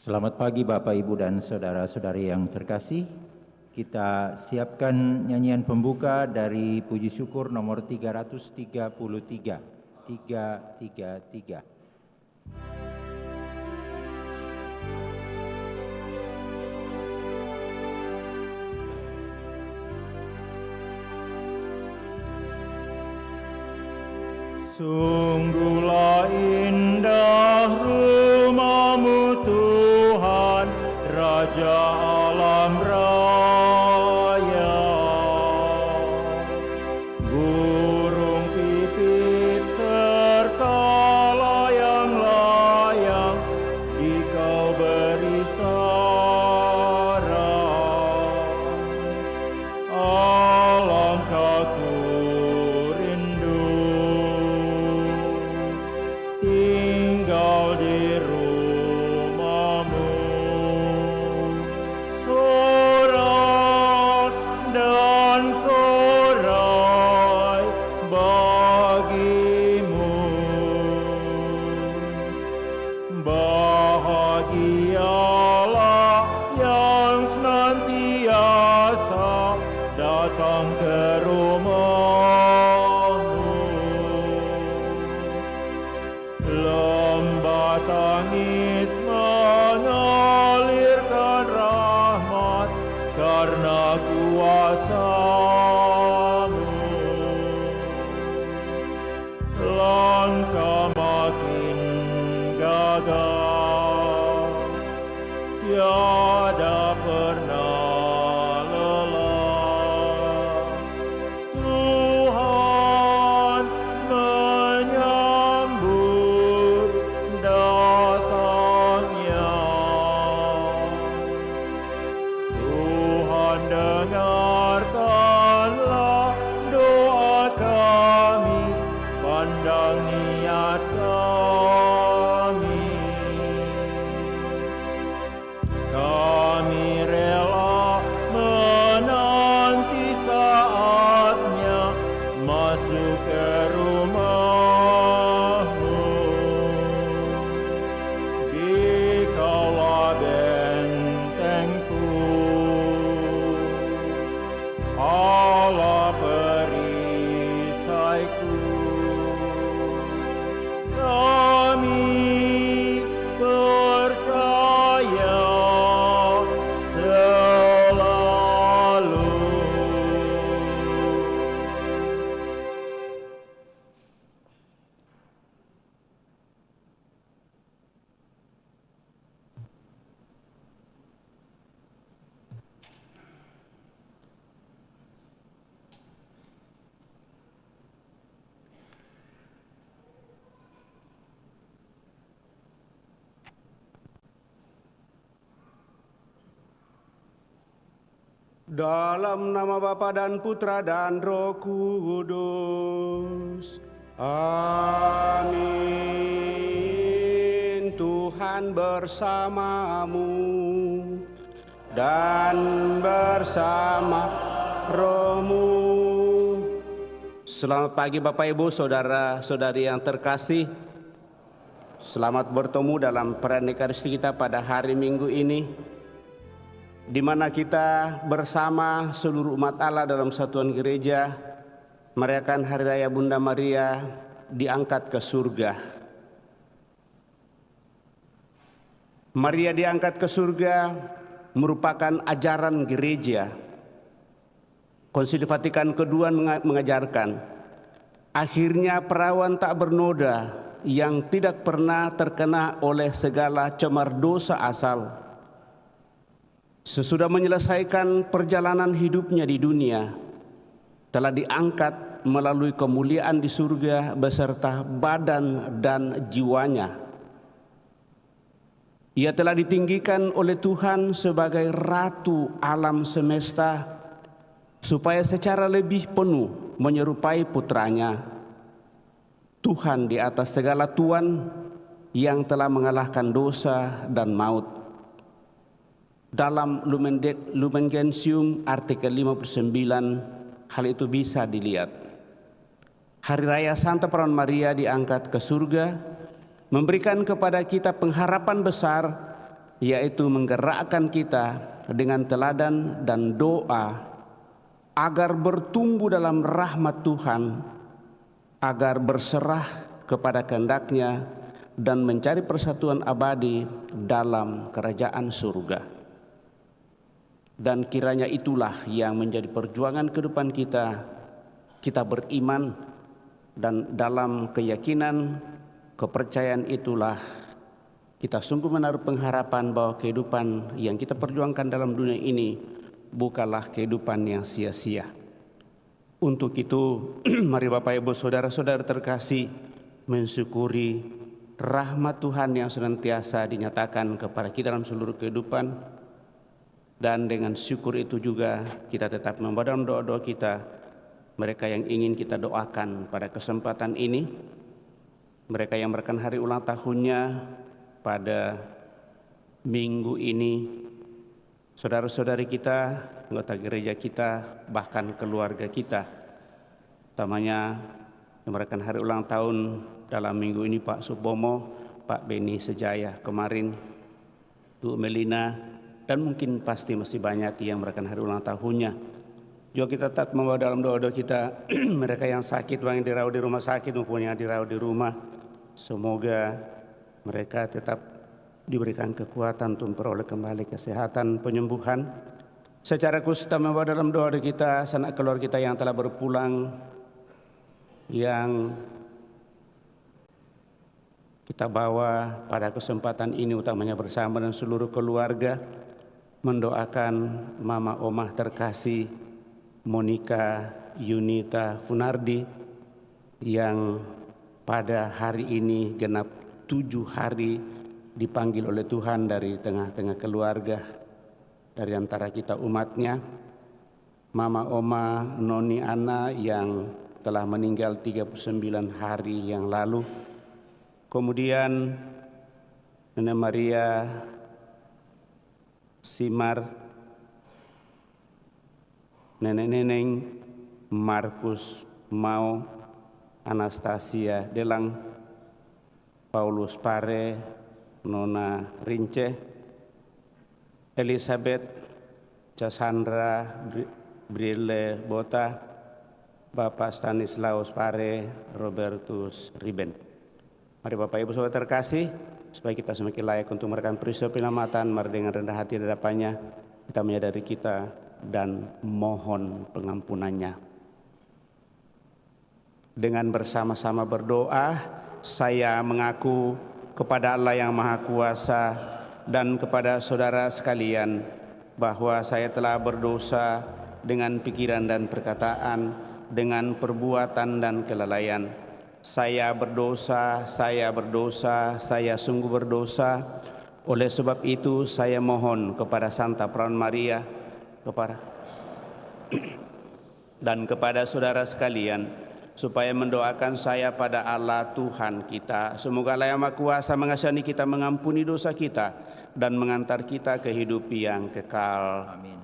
Selamat pagi Bapak, Ibu, dan saudara-saudari yang terkasih. Kita siapkan nyanyian pembuka dari Puji Syukur nomor 333. 333. Sungguhlah indah rumah-Mu Tuhan, Raja alam raya. Burung pipit serta layang-layang di Kau beri sarang. Alangkah ku tinggal di rumah-Mu, sorak dan sorai bagi-Mu. Bahagialah yang senantiasa datang ke rumah-Mu. Lembah tangis mengalirkan rahmat karena kuasa-Mu. Langkah makin gagah, tiada pernah lelah. Tuhan menyambut datangnya. Tuhan dengarkanlah doa kami, pandang niat kami. Kami rela menanti saatnya masuk ke rumah-Mu. Dikaulah bentengku, Allah perisaiku. Kami percaya selalu. Dalam nama Bapa dan Putra dan Roh Kudus. Amin. Tuhan bersamamu dan bersama rohmu. Selamat pagi Bapak Ibu, saudara-saudari yang terkasih. Selamat bertemu dalam perayaan Ekaristi kita pada hari Minggu ini, di mana kita bersama seluruh umat Allah dalam satuan gereja merayakan Hari Raya Bunda Maria diangkat ke surga. Maria diangkat ke surga merupakan ajaran gereja. Konsili Vatikan II mengajarkan, akhirnya perawan tak bernoda yang tidak pernah terkena oleh segala cemar dosa asal, sesudah menyelesaikan perjalanan hidupnya di dunia, telah diangkat melalui kemuliaan di surga beserta badan dan jiwanya. Ia telah ditinggikan oleh Tuhan sebagai Ratu alam semesta, supaya secara lebih penuh menyerupai putranya, Tuhan di atas segala Tuhan yang telah mengalahkan dosa dan maut. Dalam Lumen Gentium artikel 59, hal itu bisa dilihat. Hari Raya Santa Perawan Maria diangkat ke surga memberikan kepada kita pengharapan besar yaitu menggerakkan kita dengan teladan dan doa agar bertumbuh dalam rahmat Tuhan, agar berserah kepada kehendak-Nya dan mencari persatuan abadi dalam kerajaan surga. Dan kiranya itulah yang menjadi perjuangan kehidupan kita. Kita beriman dan dalam keyakinan, kepercayaan itulah kita sungguh menaruh pengharapan bahwa kehidupan yang kita perjuangkan dalam dunia ini bukanlah kehidupan yang sia-sia. Untuk itu, mari Bapak Ibu Saudara-saudara terkasih, mensyukuri rahmat Tuhan yang senantiasa dinyatakan kepada kita dalam seluruh kehidupan. Dan dengan syukur itu juga kita tetap membawa dalam doa-doa kita mereka yang ingin kita doakan pada kesempatan ini, mereka yang merayakan hari ulang tahunnya pada minggu ini, saudara-saudari kita, anggota gereja kita, bahkan keluarga kita. Utamanya yang merayakan hari ulang tahun dalam minggu ini Pak Subomo, Pak Beni Sejaya kemarin, Bu Melina, dan mungkin pasti masih banyak yang merayakan hari ulang tahunnya. Juga kita tetap membawa dalam doa-doa kita mereka yang sakit, yang dirawat di rumah sakit maupun yang dirawat di rumah. Semoga mereka tetap diberikan kekuatan untuk memperoleh kembali kesehatan, penyembuhan. Secara khusus kita membawa dalam doa-doa kita sanak keluarga kita yang telah berpulang, yang kita bawa pada kesempatan ini utamanya bersama dengan seluruh keluarga, mendoakan Mama Omah terkasih Monica Yunita Funardi yang pada hari ini genap 7 hari dipanggil oleh Tuhan dari tengah-tengah keluarga, dari antara kita umatnya. Mama Oma Noni Ana yang telah meninggal 39 hari yang lalu. Kemudian Nenek Maria Simar, Nenek Neneng Markus Mau, Anastasia Delang, Paulus Pare, Nona Rince, Elizabeth Casandra Brille Bota, Bapak Stanislaus Pare, Robertus Riben. Mari Bapak Ibu Saudara terkasih, supaya kita semakin layak untuk merekam peristiwa penyelamatan, mari dengan rendah hati di hadapannya kita menyadari kita dan mohon pengampunannya. Dengan bersama-sama berdoa, saya mengaku kepada Allah yang Maha Kuasa dan kepada saudara sekalian bahwa saya telah berdosa dengan pikiran dan perkataan, dengan perbuatan dan kelalaian. Saya berdosa, saya sungguh berdosa. Oleh sebab itu saya mohon kepada Santa Perawan Maria dan kepada saudara sekalian supaya mendoakan saya pada Allah Tuhan kita. Semoga Allah yang Maha Kuasa mengasihani kita, mengampuni dosa kita, dan mengantar kita ke hidup yang kekal. Amin.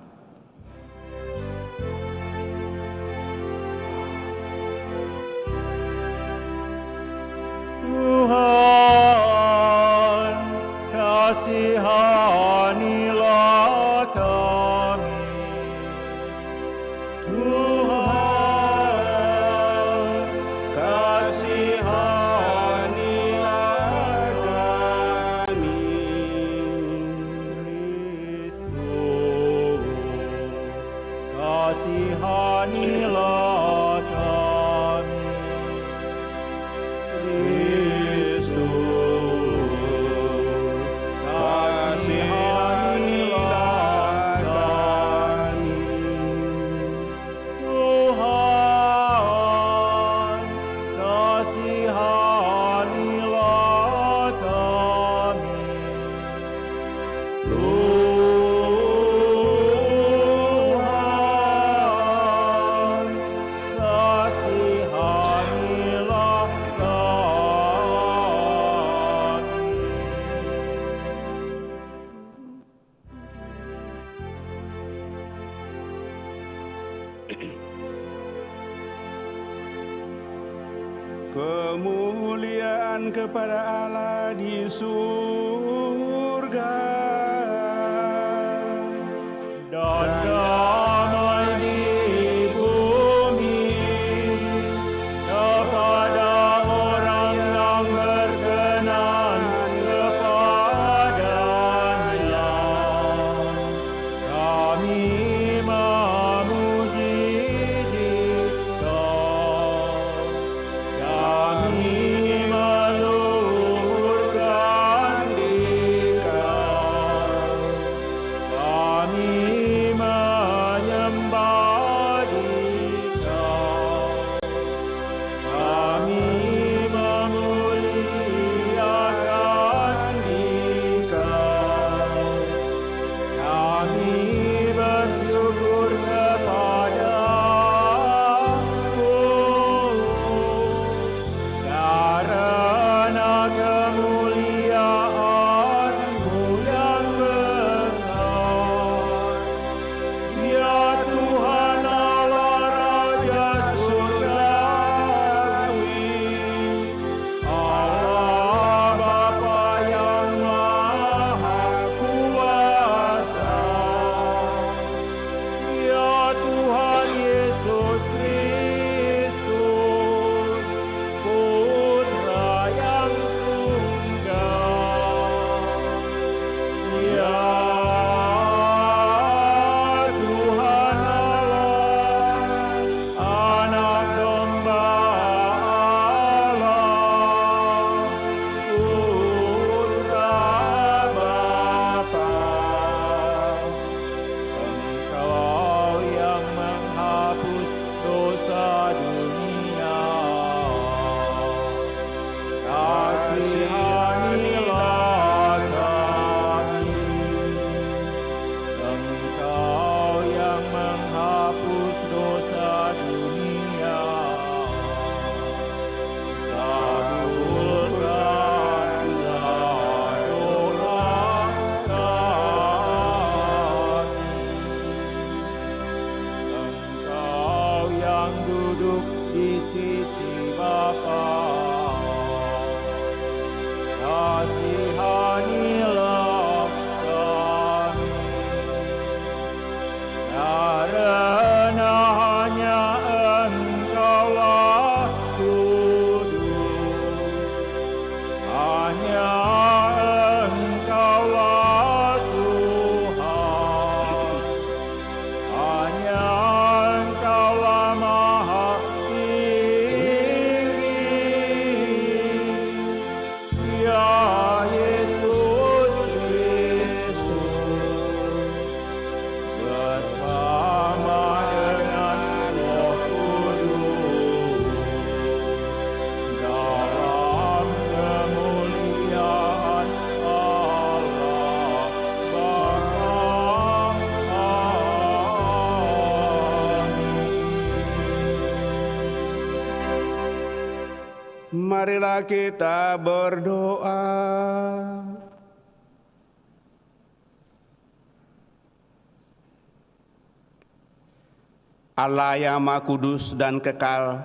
Tuhan, kasihanilah kami. Tuhan, kasihanilah kami. Kristus, kasihanilah kami. Kristus, kasihanilah kami. Tuhan, kasihanilah kami. Tuhan, kasihanilah kami. Kemuliaan kepada Allah di surga dan damai di bumi kepada orang yang berkenan kepadanya. Kami memuji Dikau, kami meluhurkan Dikau, kami menyembah Dikau, kami memuliakan Dikau, kami bersyukur kepadamu karena kemuliaan-Mu yang besar. Ya Tuhan Allah Raja Surgawi, Allah Bapa yang Maha Kuasa. Ya Tuhan Yesus Kristus, Putra yang tunggal. Ya Tuhan Allah, Anak Domba Allah, Putra Bapa. Engkau yang menghapus dosa dunia, kasihanilah kami. Engkau yang menghapus dosa dunia, kabulkanlah doa kami. Engkau yang duduk di sisi Bapa, kasihanilah kami. Karena hanya Engkaulah kudus, hanya Engkaulah Tuhan, hanya Engkaulah Maha Tinggi. Ya Yesus Kristus, bersama dengan Roh Kudus, dalam kemuliaan Allah Bapa. Marilah kita berdoa. Allah yang Maha Kudus dan kekal,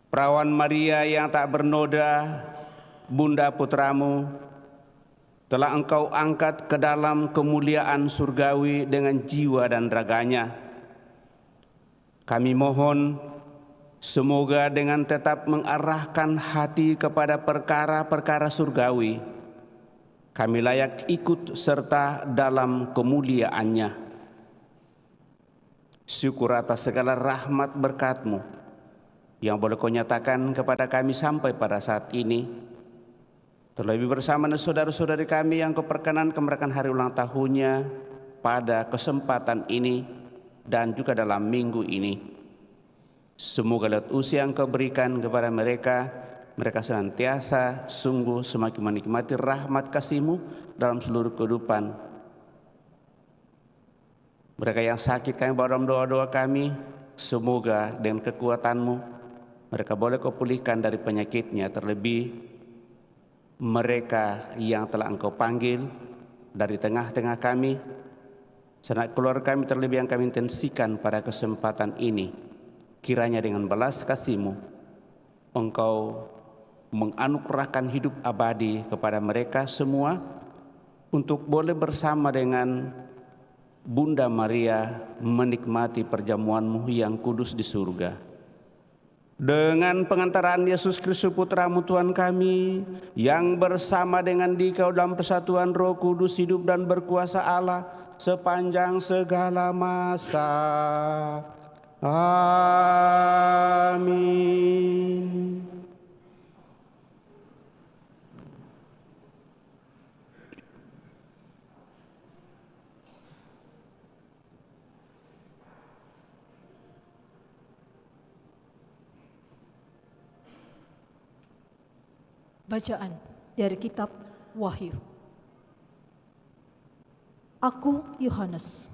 Perawan Maria yang tak bernoda, Bunda Putramu, telah Engkau angkat ke dalam kemuliaan surgawi dengan jiwa dan raganya. Kami mohon, semoga dengan tetap mengarahkan hati kepada perkara-perkara surgawi, kami layak ikut serta dalam kemuliaannya. Syukur atas segala rahmat berkat-Mu yang boleh Kau nyatakan kepada kami sampai pada saat ini. Terlebih bersama dengan saudara-saudari kami yang Kau perkenan merayakan hari ulang tahunnya pada kesempatan ini dan juga dalam minggu ini. Semoga lewat usia yang Kau berikan kepada mereka, mereka senantiasa sungguh semakin menikmati rahmat kasih-Mu dalam seluruh kehidupan. Mereka yang sakit, kami bawa dalam doa-doa kami, semoga dengan kekuatan-Mu mereka boleh Kau pulihkan dari penyakitnya. Terlebih mereka yang telah Engkau panggil dari tengah-tengah kami, sanak keluarga kami terlebih yang kami intensikan pada kesempatan ini. Kiranya dengan belas kasih-Mu Engkau menganugerahkan hidup abadi kepada mereka semua untuk boleh bersama dengan Bunda Maria menikmati perjamuanmu yang kudus di surga. Dengan pengantaran Yesus Kristus Putramu Tuhan kami, yang bersama dengan Dikau dalam persatuan Roh Kudus hidup dan berkuasa Allah sepanjang segala masa. Amin. Bacaan dari kitab Wahyu. Aku, Yohanes,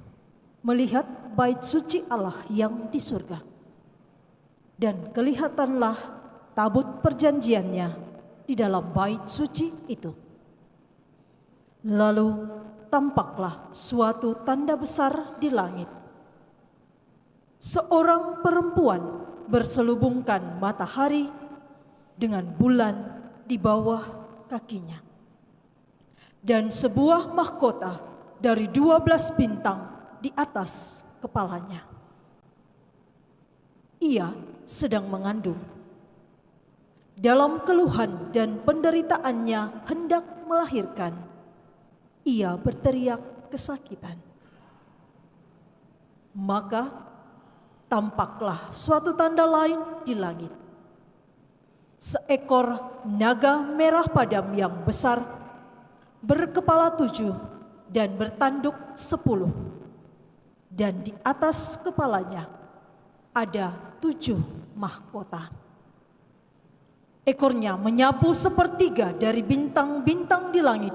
melihat bait suci Allah yang di surga. Dan kelihatanlah tabut perjanjiannya di dalam bait suci itu. Lalu tampaklah suatu tanda besar di langit. Seorang perempuan berselubungkan matahari dengan bulan di bawah kakinya. Dan sebuah mahkota dari 12 bintang di atas kepalanya. Ia sedang mengandung. Dalam keluhan dan penderitaannya hendak melahirkan, ia berteriak kesakitan. Maka tampaklah suatu tanda lain di langit. Seekor naga merah padam yang besar, berkepala 7 dan bertanduk 10. Dan di atas kepalanya ada 7 mahkota. Ekornya menyapu sepertiga dari bintang-bintang di langit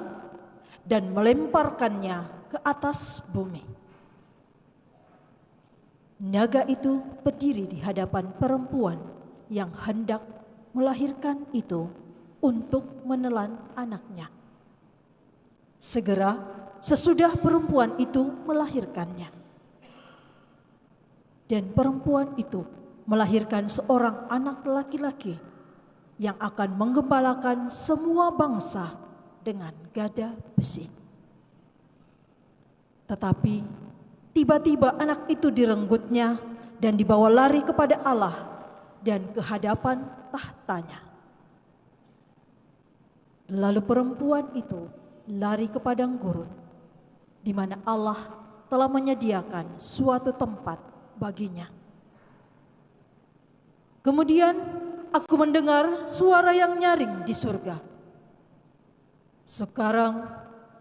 dan melemparkannya ke atas bumi. Naga itu berdiri di hadapan perempuan yang hendak melahirkan itu untuk menelan anaknya. Segera sesudah perempuan itu melahirkannya. Dan perempuan itu melahirkan seorang anak laki-laki yang akan menggembalakan semua bangsa dengan gada besi. Tetapi tiba-tiba anak itu direnggutnya dan dibawa lari kepada Allah dan ke hadapan tahtanya. Lalu perempuan itu lari ke padang gurun, di mana Allah telah menyediakan suatu tempat baginya. Kemudian aku mendengar suara yang nyaring di surga. Sekarang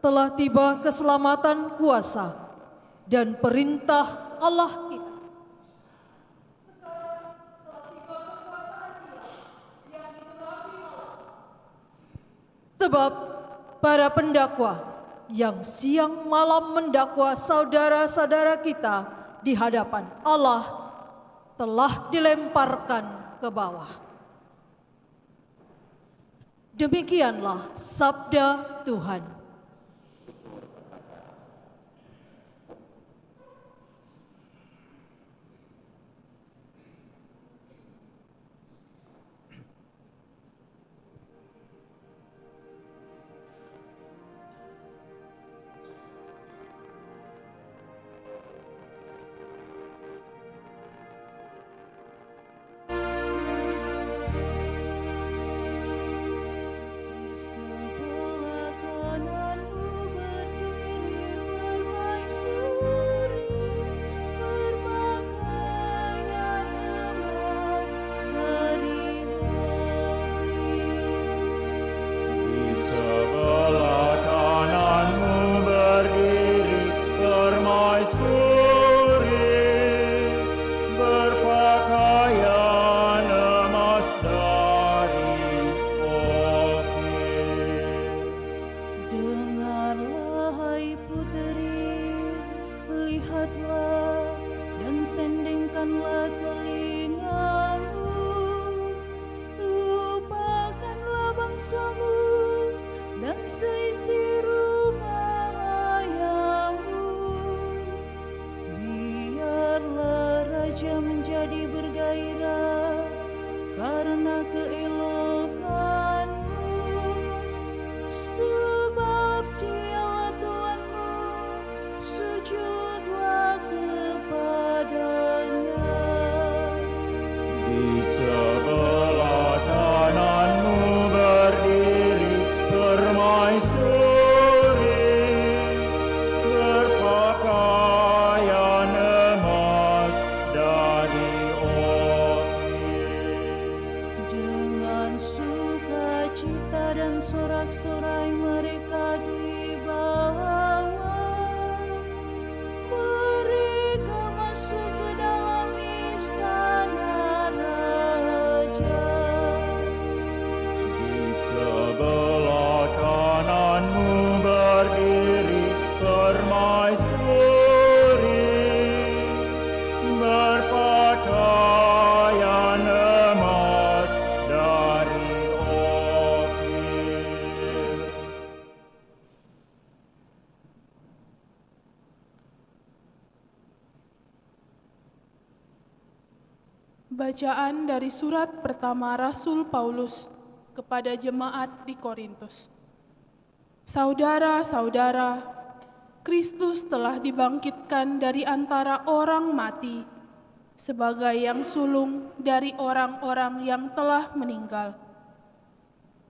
telah tiba keselamatan, kuasa, dan perintah Allah kita. Sebab para pendakwa yang siang malam mendakwa saudara-saudara kita di hadapan Allah telah dilemparkan ke bawah. Demikianlah sabda Tuhan. Sebelah kanan sorak-sorai mereka dibawa. Mereka masuk ke dalam istana raja. Di sebelah kananmu berdiri permaisuri, berpakaian emas dari Ofir. Bacaan dari surat pertama Rasul Paulus kepada jemaat di Korintus. Saudara-saudara, Kristus telah dibangkitkan dari antara orang mati sebagai yang sulung dari orang-orang yang telah meninggal.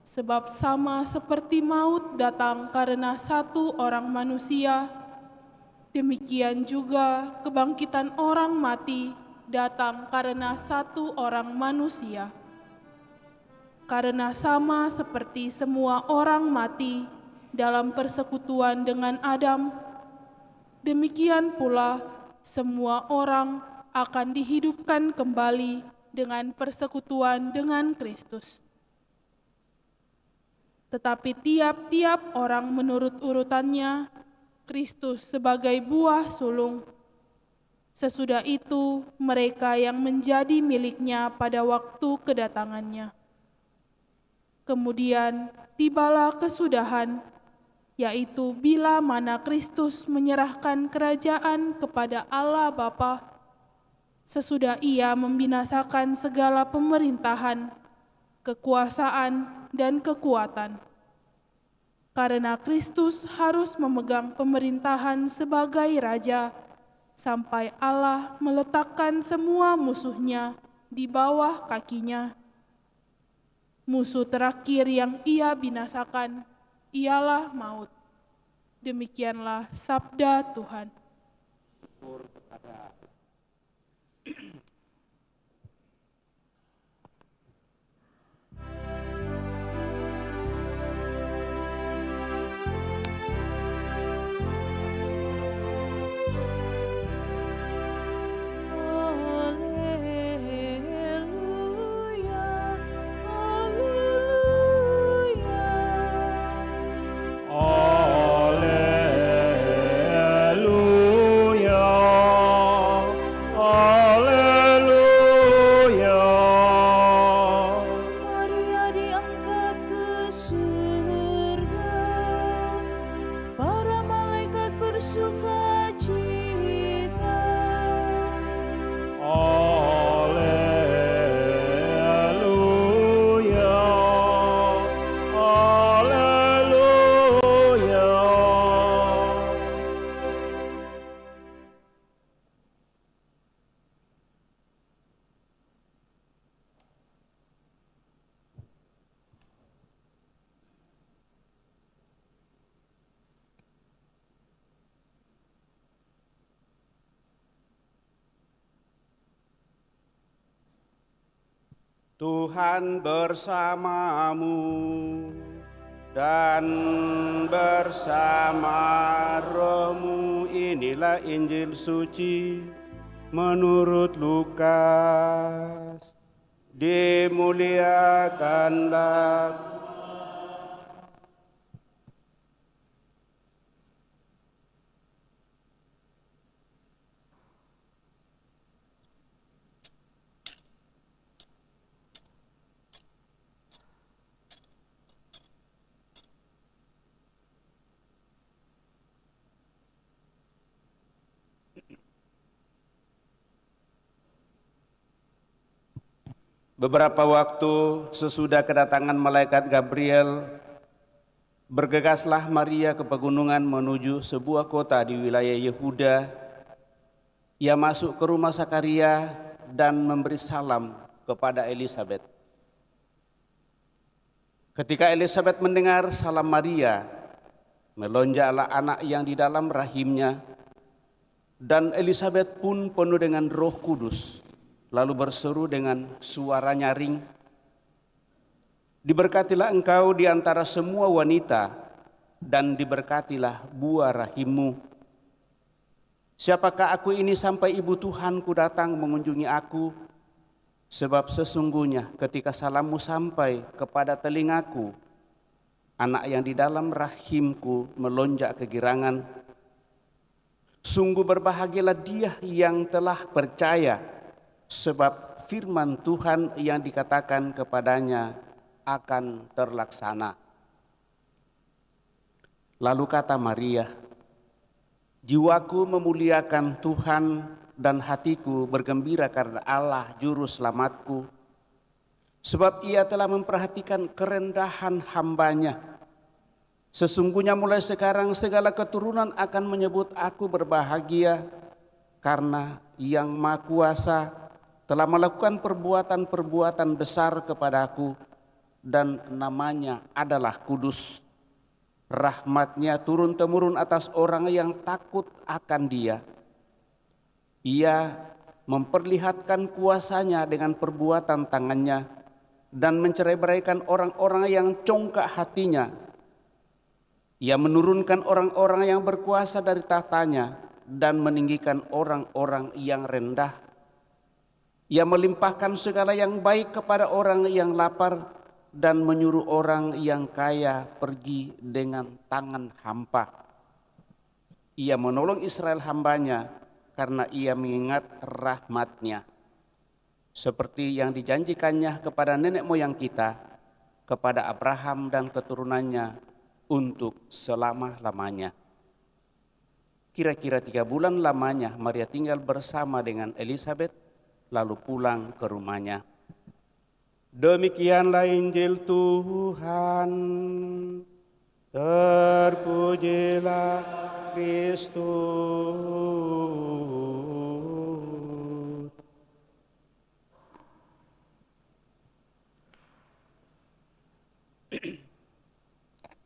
Sebab sama seperti maut datang karena satu orang manusia, demikian juga kebangkitan orang mati datang karena satu orang manusia. Karena sama seperti semua orang mati dalam persekutuan dengan Adam, demikian pula semua orang akan dihidupkan kembali dengan persekutuan dengan Kristus. Tetapi tiap-tiap orang menurut urutannya, Kristus sebagai buah sulung. Sesudah itu, mereka yang menjadi miliknya pada waktu kedatangannya. Kemudian tibalah kesudahan, yaitu bila mana Kristus menyerahkan kerajaan kepada Allah Bapa, sesudah Ia membinasakan segala pemerintahan, kekuasaan, dan kekuatan. Karena Kristus harus memegang pemerintahan sebagai Raja, sampai Allah meletakkan semua musuhnya di bawah kakinya. Musuh terakhir yang Ia binasakan ialah maut. Demikianlah sabda Tuhan. Haleluya, haleluya. Haleluya, haleluya. Maria diangkat ke surga, para malaikat bersuka cita. Haleluya, haleluya. Tuhan bersamamu dan bersama rohmu. Inilah Injil suci menurut Lukas. Dimuliakanlah beberapa waktu sesudah kedatangan malaikat Gabriel, bergegaslah Maria ke pegunungan menuju sebuah kota di wilayah Yehuda. Ia masuk ke rumah Zakaria dan memberi salam kepada Elisabet. Ketika Elisabet mendengar salam Maria, melonjaklah anak yang di dalam rahimnya, dan Elisabet pun penuh dengan Roh Kudus, lalu berseru dengan suara nyaring, Diberkatilah engkau di antara semua wanita, dan diberkatilah buah rahimmu. Siapakah aku ini sampai ibu Tuhanku datang mengunjungi aku? Sebab sesungguhnya ketika salammu sampai kepada telingaku, anak yang di dalam rahimku melonjak kegirangan. Sungguh berbahagialah dia yang telah percaya, sebab firman Tuhan yang dikatakan kepadanya akan terlaksana. Lalu kata Maria, jiwaku memuliakan Tuhan dan hatiku bergembira karena Allah juru selamatku. Sebab ia telah memperhatikan kerendahan hambanya. Sesungguhnya mulai sekarang segala keturunan akan menyebut aku berbahagia, karena Yang Maha Kuasa telah melakukan perbuatan-perbuatan besar kepadaku, dan namanya adalah kudus. Rahmatnya turun-temurun atas orang yang takut akan Dia. Ia memperlihatkan kuasanya dengan perbuatan tangannya dan mencerai-beraikan orang-orang yang congkak hatinya. Ia menurunkan orang-orang yang berkuasa dari tahtanya dan meninggikan orang-orang yang rendah. Ia melimpahkan segala yang baik kepada orang yang lapar dan menyuruh orang yang kaya pergi dengan tangan hampa. Ia menolong Israel hambanya karena ia mengingat rahmat-Nya, seperti yang dijanjikannya kepada nenek moyang kita, kepada Abraham dan keturunannya untuk selama-lamanya. Kira-kira 3 bulan lamanya Maria tinggal bersama dengan Elizabeth, lalu pulang ke rumahnya. Demikianlah Injil Tuhan. Terpujilah Kristus.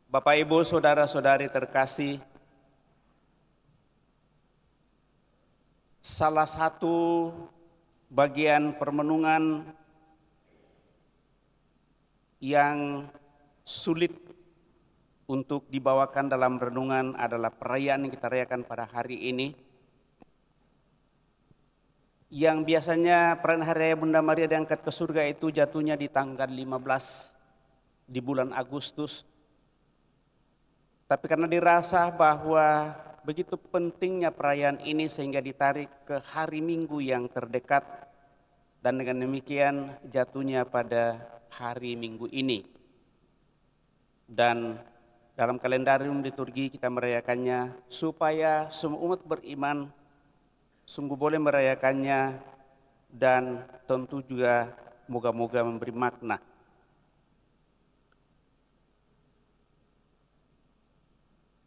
Bapak, Ibu, saudara-saudari terkasih, salah satu bagian permenungan yang sulit untuk dibawakan dalam renungan adalah perayaan yang kita rayakan pada hari ini, yang biasanya perayaan Hari Raya Bunda Maria diangkat ke surga itu jatuhnya di tanggal 15 di bulan Agustus. Tapi karena dirasa bahwa begitu pentingnya perayaan ini sehingga ditarik ke hari Minggu yang terdekat, dan dengan demikian jatuhnya pada hari Minggu ini. Dan dalam kalendarium liturgi kita merayakannya supaya semua umat beriman sungguh boleh merayakannya, dan tentu juga moga-moga memberi makna.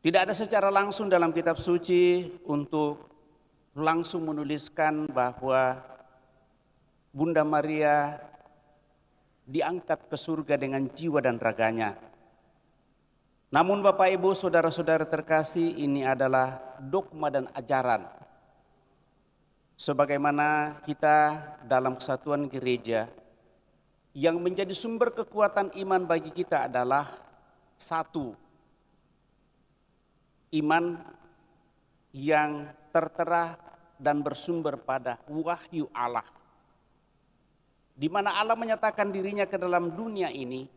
Tidak ada secara langsung dalam kitab suci untuk langsung menuliskan bahwa Bunda Maria diangkat ke surga dengan jiwa dan raganya. Namun Bapak, Ibu, saudara-saudara terkasih, ini adalah dogma dan ajaran. Sebagaimana kita dalam kesatuan gereja, yang menjadi sumber kekuatan iman bagi kita adalah satu, iman yang tertera dan bersumber pada wahyu Allah, di mana Allah menyatakan dirinya ke dalam dunia ini,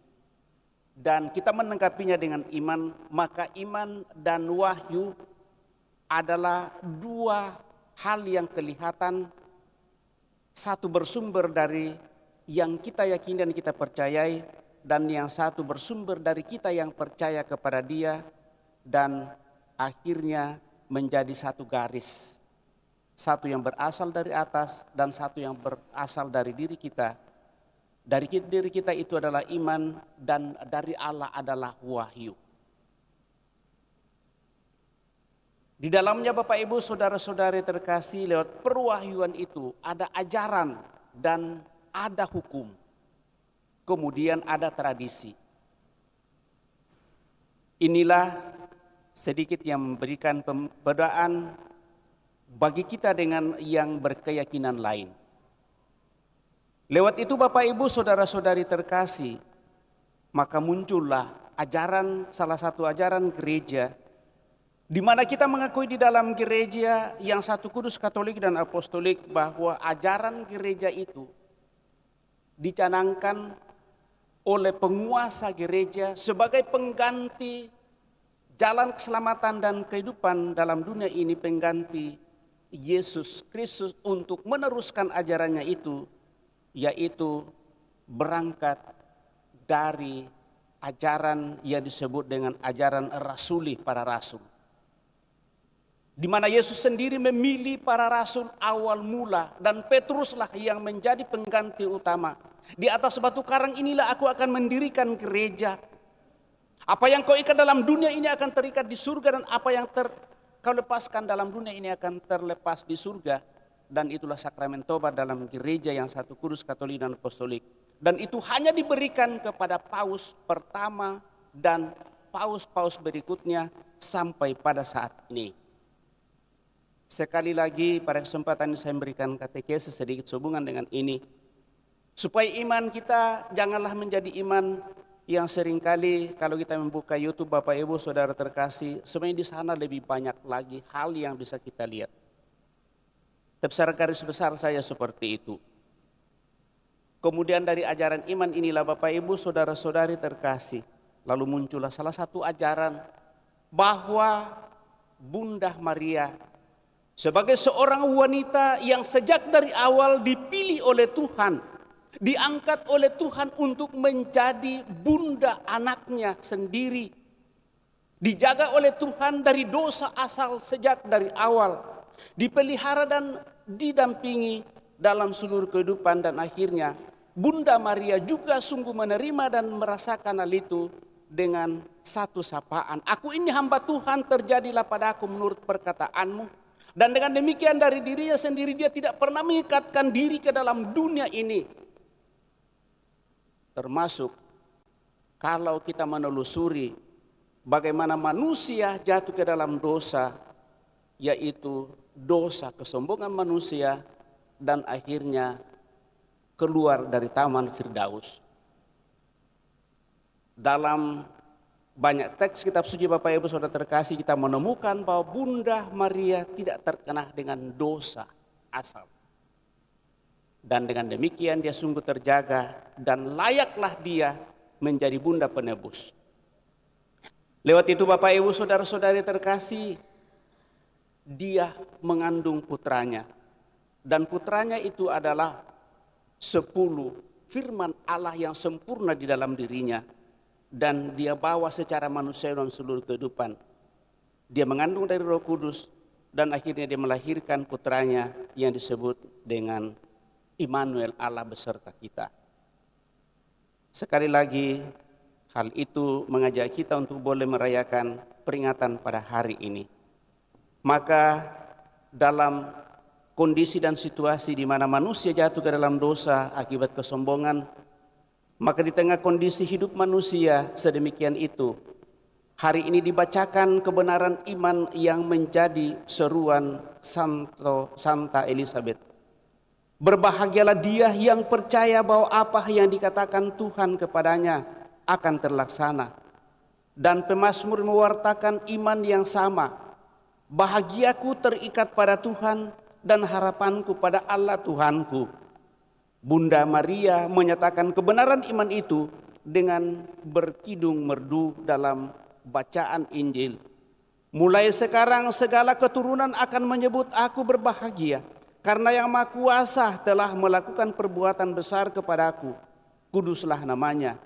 dan kita menanggapinya dengan iman. Maka iman dan wahyu adalah dua hal yang kelihatan, satu bersumber dari yang kita yakini dan kita percayai, dan yang satu bersumber dari kita yang percaya kepada Dia, dan akhirnya menjadi satu garis. Satu yang berasal dari atas dan satu yang berasal dari diri kita. Dari diri kita itu adalah iman, dan dari Allah adalah wahyu. Di dalamnya Bapak, Ibu, saudara-saudari terkasih, lewat perwahyuan itu ada ajaran dan ada hukum. Kemudian ada tradisi. Inilah sedikit yang memberikan pembedaan bagi kita dengan yang berkeyakinan lain. Lewat itu Bapak, Ibu, saudara-saudari terkasih, maka muncullah salah satu ajaran gereja, di mana kita mengakui di dalam gereja yang satu kudus, Katolik dan Apostolik, bahwa ajaran gereja itu dicanangkan oleh penguasa gereja sebagai pengganti jalan keselamatan dan kehidupan dalam dunia ini, pengganti Yesus Kristus untuk meneruskan ajarannya itu, yaitu berangkat dari ajaran yang disebut dengan ajaran rasuli, para rasul. Di mana Yesus sendiri memilih para rasul awal mula, dan Petruslah yang menjadi pengganti utama. Di atas batu karang inilah aku akan mendirikan gereja. Apa yang kau ikat dalam dunia ini akan terikat di surga, dan apa yang kau lepaskan dalam dunia ini akan terlepas di surga. Dan itulah sakramen tobat dalam gereja yang satu kudus, Katolik dan Apostolik. Dan itu hanya diberikan kepada paus pertama dan paus-paus berikutnya sampai pada saat ini. Sekali lagi pada kesempatan ini saya memberikan katekese sedikit sehubungan dengan ini, supaya iman kita janganlah menjadi iman yang seringkali kalau kita membuka YouTube, Bapak Ibu Saudara terkasih, sebenarnya di sana lebih banyak lagi hal yang bisa kita lihat. Tapi secara garis besar saya seperti itu. Kemudian dari ajaran iman inilah Bapak Ibu Saudara-saudari terkasih, lalu muncullah salah satu ajaran bahwa Bunda Maria sebagai seorang wanita yang sejak dari awal dipilih oleh Tuhan, diangkat oleh Tuhan untuk menjadi bunda anaknya sendiri, dijaga oleh Tuhan dari dosa asal sejak dari awal, dipelihara dan didampingi dalam seluruh kehidupan, dan akhirnya Bunda Maria juga sungguh menerima dan merasakan hal itu dengan satu sapaan, "Aku ini hamba Tuhan, terjadilah padaku menurut perkataanmu." Dan dengan demikian dari dirinya sendiri dia tidak pernah mengikatkan diri ke dalam dunia ini. Termasuk kalau kita menelusuri bagaimana manusia jatuh ke dalam dosa, yaitu dosa kesombongan manusia, dan akhirnya keluar dari Taman Firdaus. Dalam banyak teks kitab suci Bapak Ibu Saudara terkasih, kita menemukan bahwa Bunda Maria tidak terkena dengan dosa asal. Dan dengan demikian dia sungguh terjaga dan layaklah dia menjadi bunda penebus. Lewat itu Bapak Ibu Saudara-saudari terkasih, dia mengandung putranya. Dan putranya itu adalah 10 firman Allah yang sempurna di dalam dirinya. Dan dia bawa secara manusia dalam seluruh kehidupan. Dia mengandung dari Roh Kudus dan akhirnya dia melahirkan putranya yang disebut dengan Immanuel, Allah beserta kita. Sekali lagi hal itu mengajak kita untuk boleh merayakan peringatan pada hari ini. Maka dalam kondisi dan situasi di mana manusia jatuh ke dalam dosa akibat kesombongan, maka di tengah kondisi hidup manusia sedemikian itu, hari ini dibacakan kebenaran iman yang menjadi seruan Santa Elizabeth. Berbahagialah dia yang percaya bahwa apa yang dikatakan Tuhan kepadanya akan terlaksana. Dan pemazmur mewartakan iman yang sama. Bahagiaku terikat pada Tuhan dan harapanku pada Allah Tuhanku. Bunda Maria menyatakan kebenaran iman itu dengan berkidung merdu dalam bacaan Injil. Mulai sekarang segala keturunan akan menyebut aku berbahagia, karena Yang Maha Kuasa telah melakukan perbuatan besar kepadaku. Kuduslah namanya.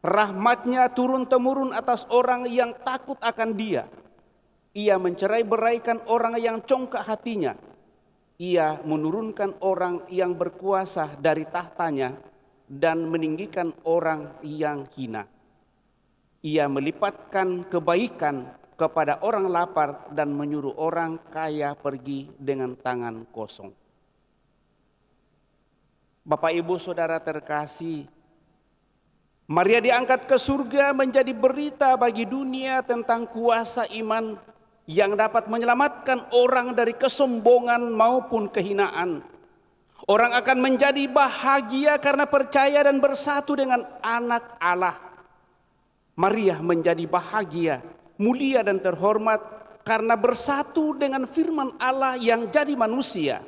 Rahmatnya turun-temurun atas orang yang takut akan Dia. Ia mencerai-beraikan orang yang congkak hatinya. Ia menurunkan orang yang berkuasa dari tahtanya dan meninggikan orang yang hina. Ia melipatkan kebaikan kepada orang lapar dan menyuruh orang kaya pergi dengan tangan kosong. Bapak Ibu Saudara terkasih, Maria diangkat ke surga menjadi berita bagi dunia tentang kuasa iman yang dapat menyelamatkan orang dari kesombongan maupun kehinaan. Orang akan menjadi bahagia karena percaya dan bersatu dengan anak Allah. Maria menjadi bahagia, mulia dan terhormat karena bersatu dengan firman Allah yang jadi manusia.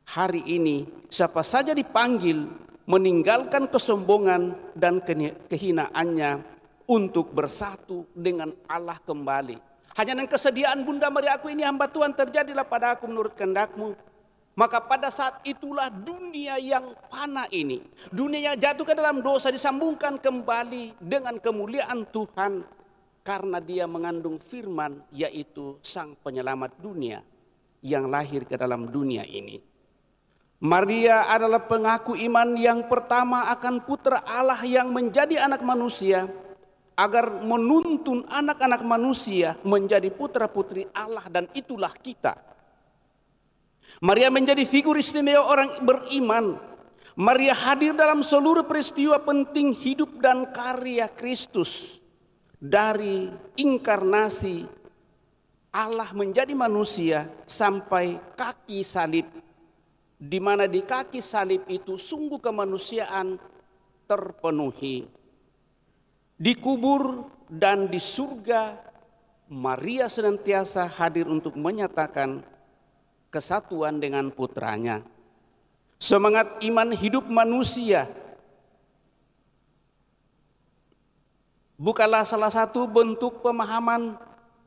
Hari ini siapa saja dipanggil meninggalkan kesombongan dan kehinaannya untuk bersatu dengan Allah kembali. Hanya dengan kesediaan Bunda Maria, aku ini hamba Tuhan, terjadilah pada aku menurut kehendak-Mu. Maka pada saat itulah dunia yang fana ini, dunia yang jatuh ke dalam dosa, disambungkan kembali dengan kemuliaan Tuhan karena dia mengandung firman, yaitu Sang Penyelamat dunia yang lahir ke dalam dunia ini. Maria adalah pengaku iman yang pertama akan putra Allah yang menjadi anak manusia, agar menuntun anak-anak manusia menjadi putra-putri Allah, dan itulah kita. Maria menjadi figur istimewa orang beriman. Maria hadir dalam seluruh peristiwa penting hidup dan karya Kristus. Dari inkarnasi Allah menjadi manusia sampai kaki salib, di mana di kaki salib itu sungguh kemanusiaan terpenuhi. Dikubur dan di surga, Maria senantiasa hadir untuk menyatakan kesatuan dengan putranya. Semangat iman hidup manusia bukanlah salah satu bentuk pemahaman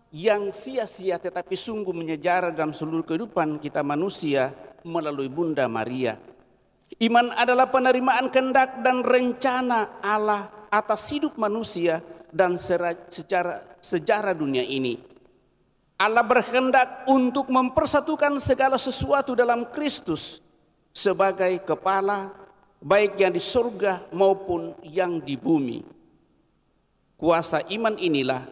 yang sia-sia, tetapi sungguh menyejarah dalam seluruh kehidupan kita manusia melalui Bunda Maria. Iman adalah penerimaan kehendak dan rencana Allah atas hidup manusia dan sejarah dunia ini. Allah berkehendak untuk mempersatukan segala sesuatu dalam Kristus sebagai kepala, baik yang di surga maupun yang di bumi. Kuasa iman inilah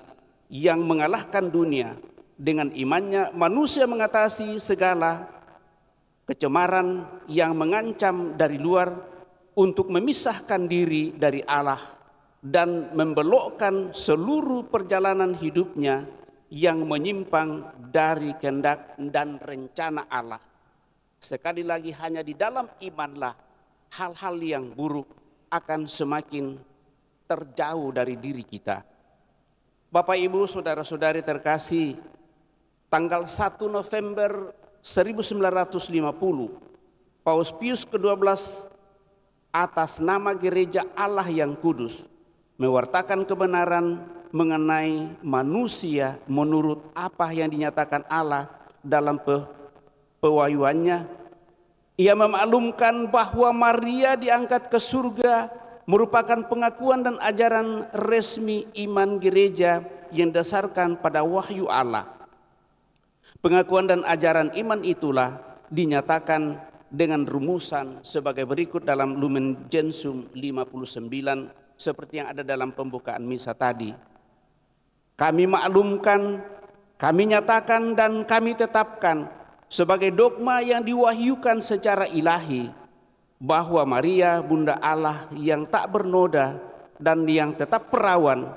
yang mengalahkan dunia. Dengan imannya manusia mengatasi segala kecemaran yang mengancam dari luar untuk memisahkan diri dari Allah dan membelokkan seluruh perjalanan hidupnya yang menyimpang dari kehendak dan rencana Allah. Sekali lagi, hanya di dalam imanlah hal-hal yang buruk akan semakin terjauh dari diri kita. Bapak, Ibu, saudara-saudari terkasih, tanggal 1 November 1950, Paus Pius ke-12 atas nama Gereja Allah yang Kudus mewartakan kebenaran mengenai manusia menurut apa yang dinyatakan Allah dalam pewahyuannya. Ia memaklumkan bahwa Maria diangkat ke surga merupakan pengakuan dan ajaran resmi iman gereja yang didasarkan pada wahyu Allah. Pengakuan dan ajaran iman itulah dinyatakan dengan rumusan sebagai berikut dalam Lumen Gentium 59 seperti yang ada dalam pembukaan misa tadi. Kami maklumkan, kami nyatakan dan kami tetapkan sebagai dogma yang diwahyukan secara ilahi bahwa Maria Bunda Allah yang tak bernoda dan yang tetap perawan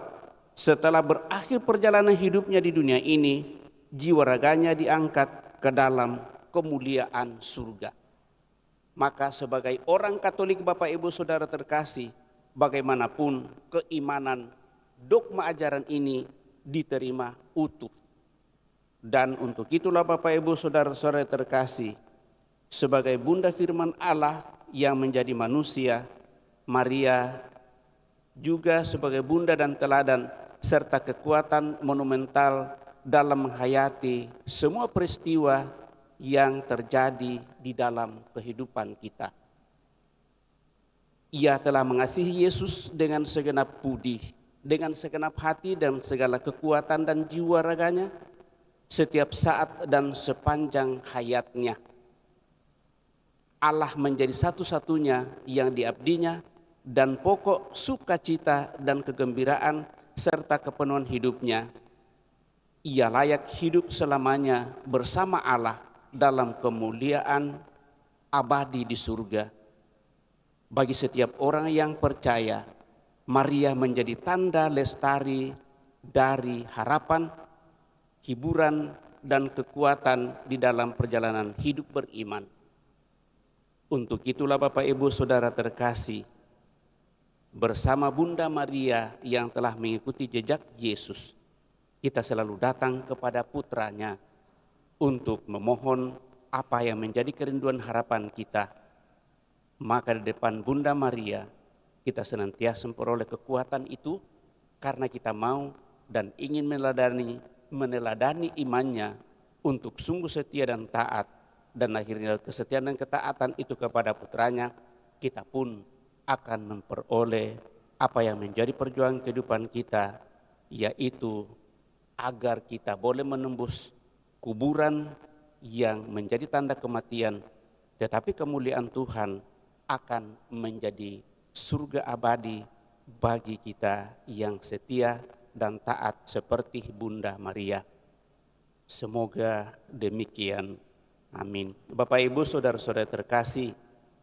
setelah berakhir perjalanan hidupnya di dunia ini, jiwa raganya diangkat ke dalam kemuliaan surga. Maka sebagai orang Katolik, Bapak Ibu Saudara terkasih, bagaimanapun keimanan dogma ajaran ini diterima utuh. Dan untuk itulah Bapak Ibu Saudara-saudara terkasih, sebagai Bunda Firman Allah yang menjadi manusia, Maria juga sebagai bunda dan teladan serta kekuatan monumental dalam menghayati semua peristiwa yang terjadi di dalam kehidupan kita. Ia telah mengasihi Yesus dengan segenap budi, dengan segenap hati dan segala kekuatan dan jiwa raganya, setiap saat dan sepanjang hayatnya. Allah menjadi satu-satunya yang diabdinya dan pokok sukacita dan kegembiraan serta kepenuhan hidupnya. Ia layak hidup selamanya bersama Allah dalam kemuliaan abadi di surga. Bagi setiap orang yang percaya, Maria menjadi tanda lestari dari harapan, hiburan, dan kekuatan di dalam perjalanan hidup beriman. Untuk itulah Bapak Ibu Saudara terkasih, bersama Bunda Maria yang telah mengikuti jejak Yesus, kita selalu datang kepada putranya untuk memohon apa yang menjadi kerinduan harapan kita. Maka di depan Bunda Maria, kita senantiasa memperoleh kekuatan itu karena kita mau dan ingin meneladani imannya untuk sungguh setia dan taat. Dan akhirnya kesetiaan dan ketaatan itu kepada putranya, kita pun akan memperoleh apa yang menjadi perjuangan kehidupan kita, yaitu agar kita boleh menembus kuburan yang menjadi tanda kematian, tetapi kemuliaan Tuhan akan menjadi surga abadi bagi kita yang setia dan taat seperti Bunda Maria. Semoga demikian. Amin. Bapak Ibu, saudara-saudara terkasih,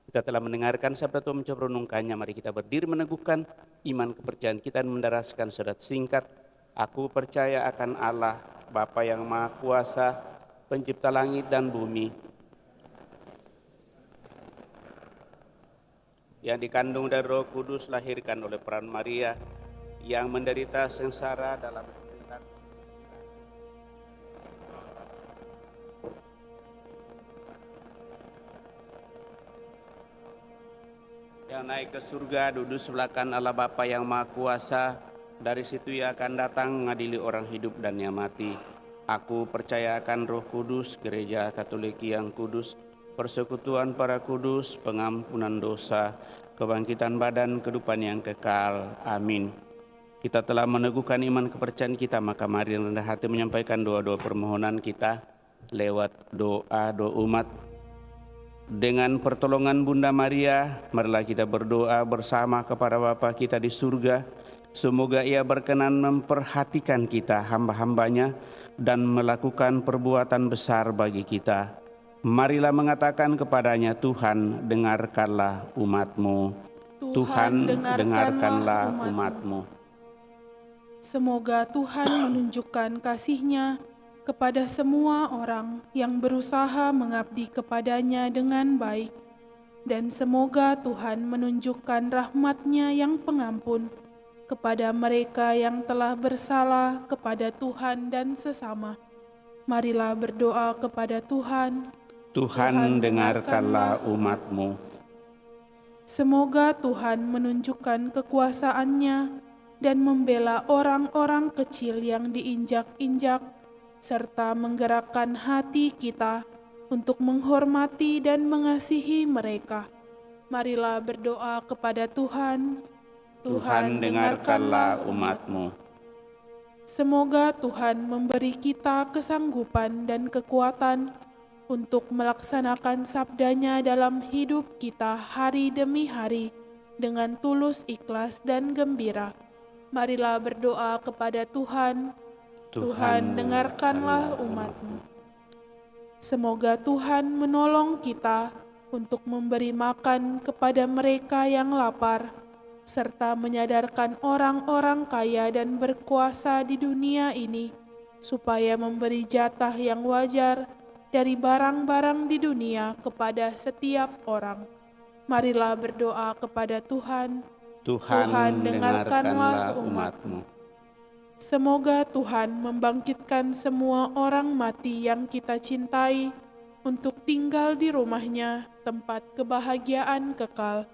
kita telah mendengarkan sabda Tuhan mencoba renungkannya. Mari kita berdiri meneguhkan iman kepercayaan kita dan mendaraskan sadat singkat. Aku percaya akan Allah, Bapa yang Maha Kuasa, pencipta langit dan bumi, yang dikandung dari Roh Kudus, lahirkan oleh peran Maria, yang menderita sengsara dalam penderitaan, yang naik ke surga, duduk sebelah kanan Allah Bapa yang Maha Kuasa. Dari situ Ia akan datang mengadili orang hidup dan yang mati. Aku percaya akan Roh Kudus, Gereja Katolik yang kudus, persekutuan para kudus, pengampunan dosa, kebangkitan badan, kehidupan yang kekal. Amin. Kita telah meneguhkan iman kepercayaan kita, maka mari rendah hati menyampaikan doa-doa permohonan kita lewat doa umat. Dengan pertolongan Bunda Maria, marilah kita berdoa bersama kepada Bapa kita di surga. Semoga Ia berkenan memperhatikan kita hamba-hambanya dan melakukan perbuatan besar bagi kita. Marilah mengatakan kepadanya, Tuhan dengarkanlah umat-Mu. Tuhan dengarkanlah umat-Mu. Semoga Tuhan menunjukkan kasih-Nya kepada semua orang yang berusaha mengabdi kepadanya dengan baik. Dan semoga Tuhan menunjukkan rahmat-Nya yang pengampun kepada mereka yang telah bersalah kepada Tuhan dan sesama. Marilah berdoa kepada Tuhan. Tuhan dengarkanlah umat-Mu. Semoga Tuhan menunjukkan kekuasaan-Nya dan membela orang-orang kecil yang diinjak-injak, serta menggerakkan hati kita untuk menghormati dan mengasihi mereka. Marilah berdoa kepada Tuhan. Tuhan dengarkanlah umat-Mu. Semoga Tuhan memberi kita kesanggupan dan kekuatan untuk melaksanakan sabda-Nya dalam hidup kita hari demi hari dengan tulus, ikhlas, dan gembira. Marilah berdoa kepada Tuhan. Tuhan dengarkanlah umat-Mu. Semoga Tuhan menolong kita untuk memberi makan kepada mereka yang lapar, serta menyadarkan orang-orang kaya dan berkuasa di dunia ini, supaya memberi jatah yang wajar dari barang-barang di dunia kepada setiap orang. Marilah berdoa kepada Tuhan. Tuhan dengarkanlah umat-Mu. Semoga Tuhan membangkitkan semua orang mati yang kita cintai untuk tinggal di rumah-Nya, tempat kebahagiaan kekal.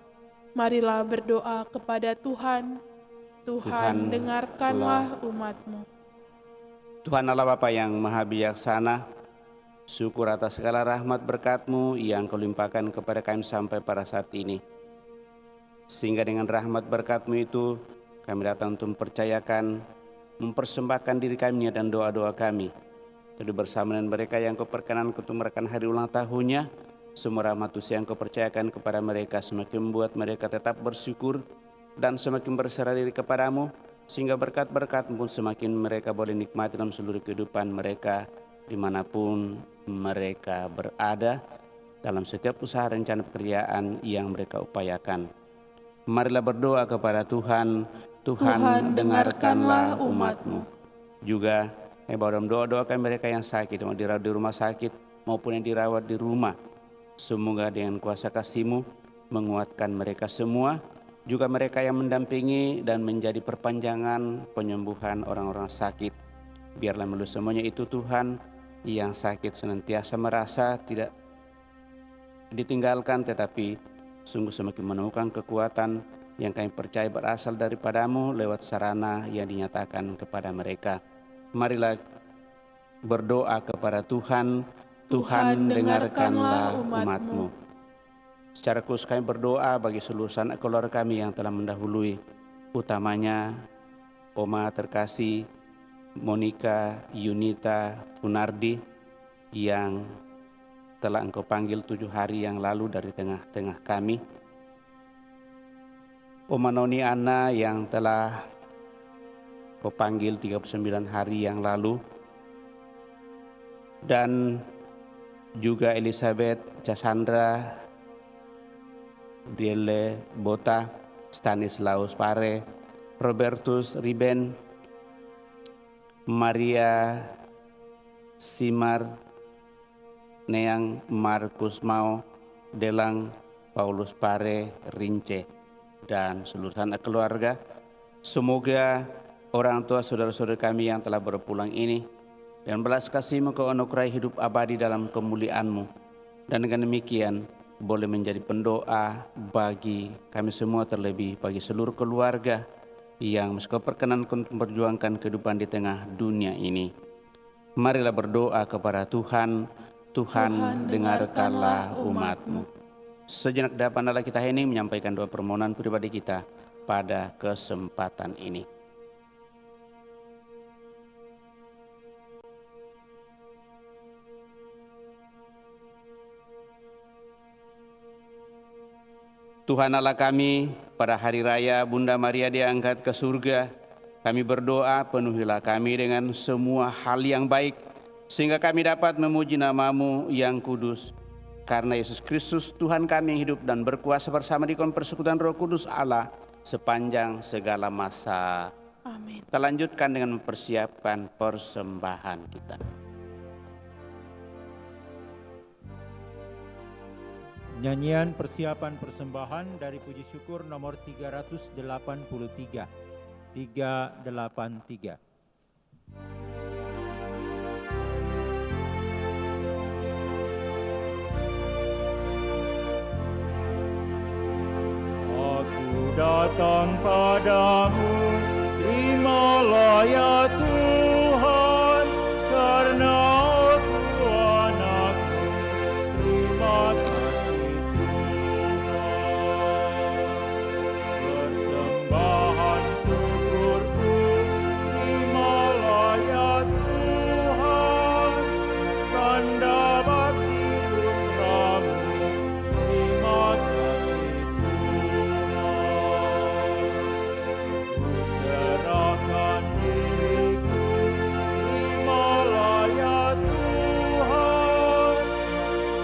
Marilah berdoa kepada Tuhan. Tuhan dengarkanlah umat-Mu. Tuhan Allah Bapa yang Maha Bijaksana, syukur atas segala rahmat berkat-Mu yang Kau limpahkan kepada kami sampai pada saat ini. Sehingga dengan rahmat berkat-Mu itu, kami datang untuk mempersembahkan diri kami dan doa-doa kami. Tentu bersama dengan mereka yang Kau perkenan untuk merayakan hari ulang tahunnya, semua rahmat yang Kau percayakan kepada mereka semakin membuat mereka tetap bersyukur dan semakin berserah diri kepadamu, sehingga berkat-berkat-Mu pun semakin mereka boleh nikmati dalam seluruh kehidupan mereka dimanapun mereka berada, dalam setiap usaha rencana pekerjaan yang mereka upayakan. Marilah berdoa kepada Tuhan. Tuhan dengarkanlah umat-Mu. Juga dalam doa-doakan mereka yang sakit, mau dirawat di rumah sakit maupun yang dirawat di rumah. Semoga dengan kuasa kasih-Mu menguatkan mereka semua juga mereka yang mendampingi dan menjadi perpanjangan penyembuhan orang-orang sakit. Biarlah melalui semuanya itu Tuhan, yang sakit senantiasa merasa tidak ditinggalkan, tetapi sungguh semakin menemukan kekuatan yang kami percaya berasal daripada-Mu lewat sarana yang dinyatakan kepada mereka. Marilah berdoa kepada Tuhan. Tuhan, dengarkanlah umat-Mu. Secara khusus kami berdoa bagi seluruh sanak keluarga kami yang telah mendahului, utamanya Oma terkasih Monica Yunita Funardi yang telah Engkau panggil 7 hari yang lalu dari tengah-tengah kami. Oma Noni Ana yang telah Kau panggil 39 hari yang lalu. Dan juga Elizabeth Cassandra Diele Bota, Stanislaus Pare, Robertus Riben, Maria Simar, Neang Markus Mau, Delang Paulus Pare Rince, dan seluruh anak keluarga. Semoga orang tua saudara-saudara kami yang telah berpulang ini dan belas kasih-Mu Kau anugerahi hidup abadi dalam kemuliaan-Mu. Dan dengan demikian boleh menjadi pendoa bagi kami semua, terlebih bagi seluruh keluarga yang Kau perkenankan memperjuangkan kehidupan di tengah dunia ini. Marilah berdoa kepada Tuhan. Tuhan, dengarkanlah umat-Mu. Sejenak depan Allah kita hening menyampaikan doa permohonan pribadi kita pada kesempatan ini. Tuhan Allah kami, pada hari raya Bunda Maria diangkat ke surga, kami berdoa penuhilah kami dengan semua hal yang baik, sehingga kami dapat memuji nama-Mu yang kudus. Karena Yesus Kristus Tuhan kami yang hidup dan berkuasa bersama di kawan persekutuan Roh Kudus Allah sepanjang segala masa. Amin. Kita lanjutkan dengan mempersiapkan persembahan kita. Nyanyian persiapan persembahan dari puji syukur nomor 383. 383. Aku datang padamu, terimalah ya Tuhan, karena aku anakmu, terima kasih Tuhan. Persembahan syukurku, terimalah ya Tuhan, tanda bakti putra-Mu, terima kasih serahkan diriku, terimalah ya Tuhan,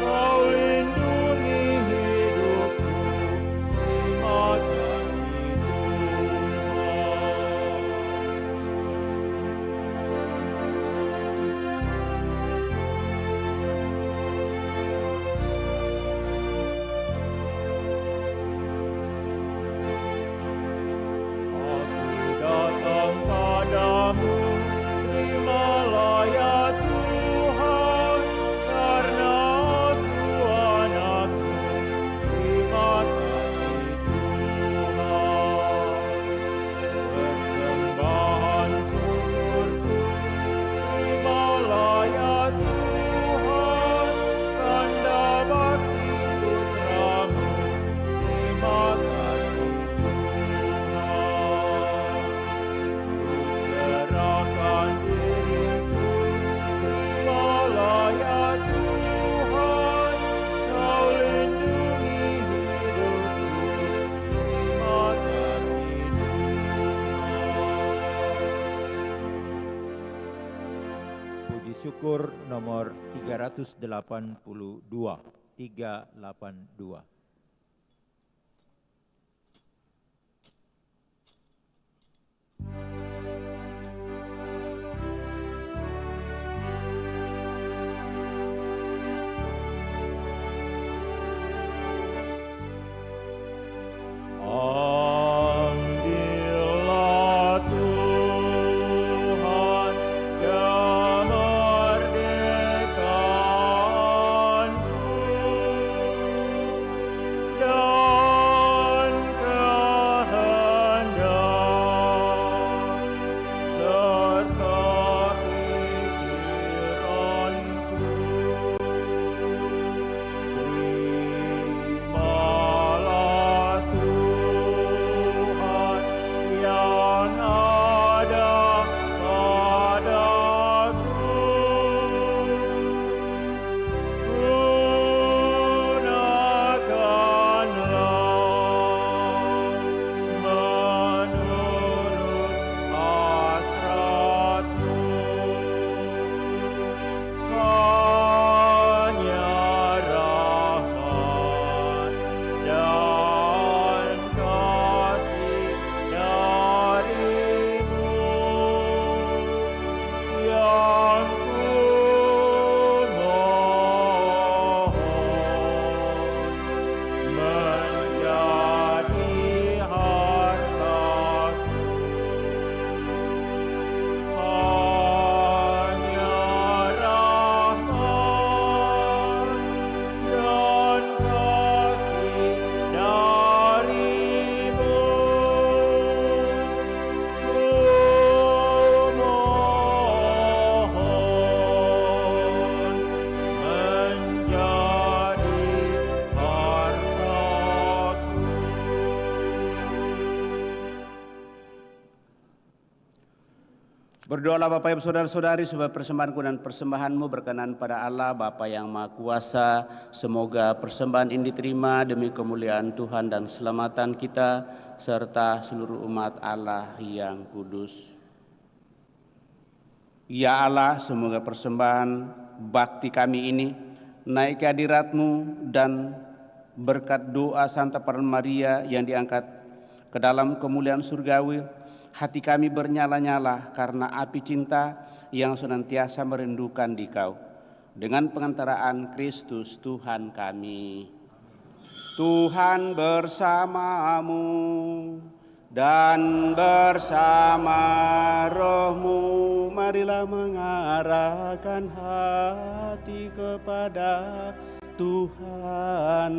Kau lindungi hidupku, terima kasih Aku datang padamu, terimalah ya Tuhan, karena aku anakmu, terima kasih Tuhan. Persembahan syukurku, terimalah ya Tuhan, tanda bakti putra-Mu, terima kasih serahkan diriku, terimalah ya Tuhan, Kau lindungi hidupku, terima kasih Puji syukur nomor 382. 382. Berdoalah Bapak Ibu Saudara-saudari supaya persembahanku dan persembahanmu berkenan pada Allah Bapa yang Maha Kuasa. Semoga persembahan ini diterima demi kemuliaan Tuhan dan keselamatan kita serta seluruh umat Allah yang kudus. Ya Allah, semoga persembahan bakti kami ini naik ke hadirat-Mu dan berkat doa Santa Peran Maria yang diangkat ke dalam kemuliaan surgawi, hati kami bernyala-nyala karena api cinta yang senantiasa merindukan Dikau. Dengan pengantaraan Kristus Tuhan kami. Tuhan bersamamu dan bersama rohmu, marilah mengarahkan hati kepada Tuhan.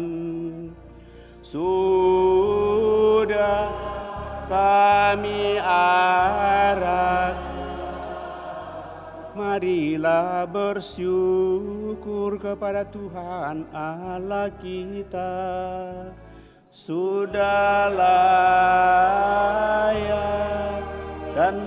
Sudah kami arahkan, marilah bersyukur kepada Tuhan Allah kita. Sudah layak dan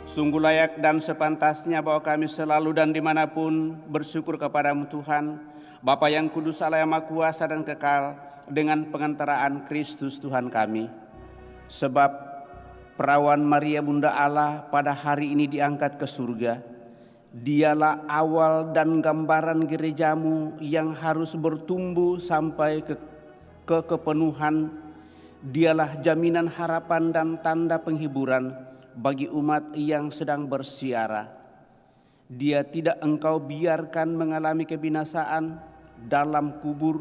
sungguh layak dan sepantasnya bahwa kami selalu dan dimanapun bersyukur kepadamu Tuhan, Bapa yang kudus, Allah yang Maha Kuasa dan kekal, dengan pengantaraan Kristus Tuhan kami. Sebab perawan Maria Bunda Allah pada hari ini diangkat ke surga. Dialah awal dan gambaran gerejamu yang harus bertumbuh sampai ke kepenuhan. Dialah jaminan harapan dan tanda penghiburan bagi umat yang sedang bersiara. Dia tidak Engkau biarkan mengalami kebinasaan dalam kubur,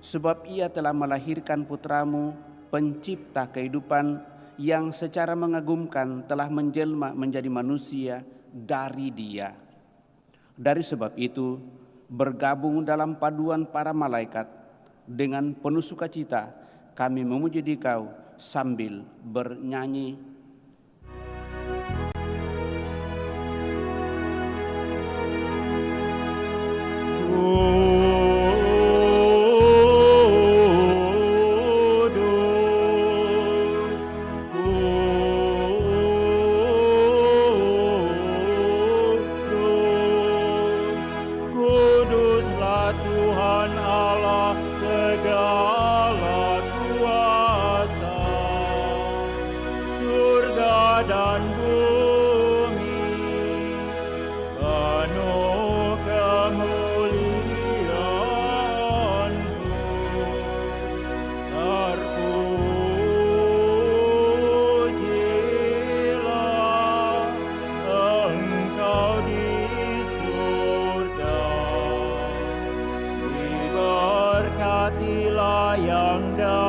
sebab Ia telah melahirkan putramu, pencipta kehidupan, yang secara mengagumkan telah menjelma menjadi manusia dari Dia. Dari sebab itu, bergabung dalam paduan para malaikat, dengan penuh sukacita kami memuji Dikau sambil bernyanyi. Kuduslah Tuhan Allah segala kuasa, surga dan bumi penuh kemuliaan-Mu. Terpujilah Engkau di surga, diberkatilah yang datang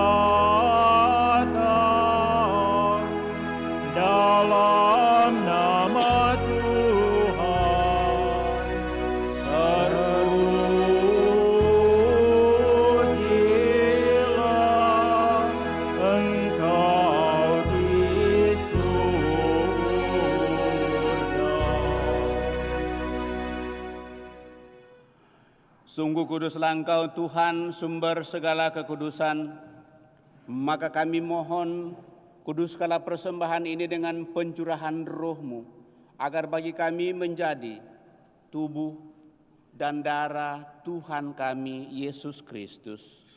dalam nama Tuhan. Terpujilah Engkau di surga. Sungguh kuduslah Engkau Tuhan, sumber segala kekudusan. Maka kami mohon, kuduskanlah persembahan ini dengan pencurahan roh-Mu, agar bagi kami menjadi tubuh dan darah Tuhan kami Yesus Kristus.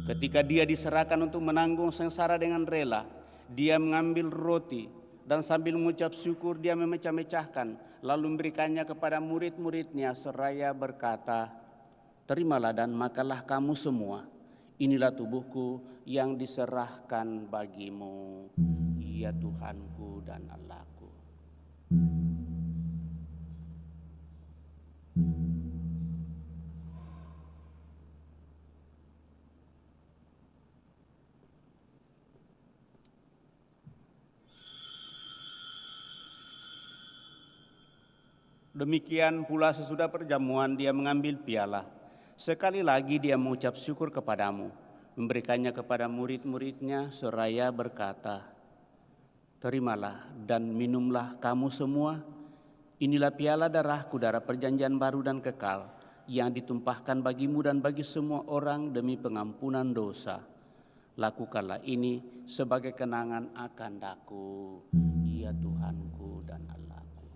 Ketika Dia diserahkan untuk menanggung sengsara dengan rela, Dia mengambil roti dan sambil mengucap syukur Dia memecah-mecahkan, lalu memberikannya kepada murid-murid-Nya seraya berkata, "Terimalah dan makanlah kamu semua. Inilah tubuhku yang diserahkan bagimu. Ia Tuhanku dan Allahku." Demikian pula sesudah perjamuan Dia mengambil piala. Sekali lagi Dia mengucap syukur kepadamu, memberikannya kepada murid-murid-Nya seraya berkata, "Terimalah dan minumlah kamu semua. Inilah piala darahku, darah perjanjian baru dan kekal, yang ditumpahkan bagimu dan bagi semua orang demi pengampunan dosa. Lakukanlah ini sebagai kenangan akan Daku, ya Tuhanku dan Allahku.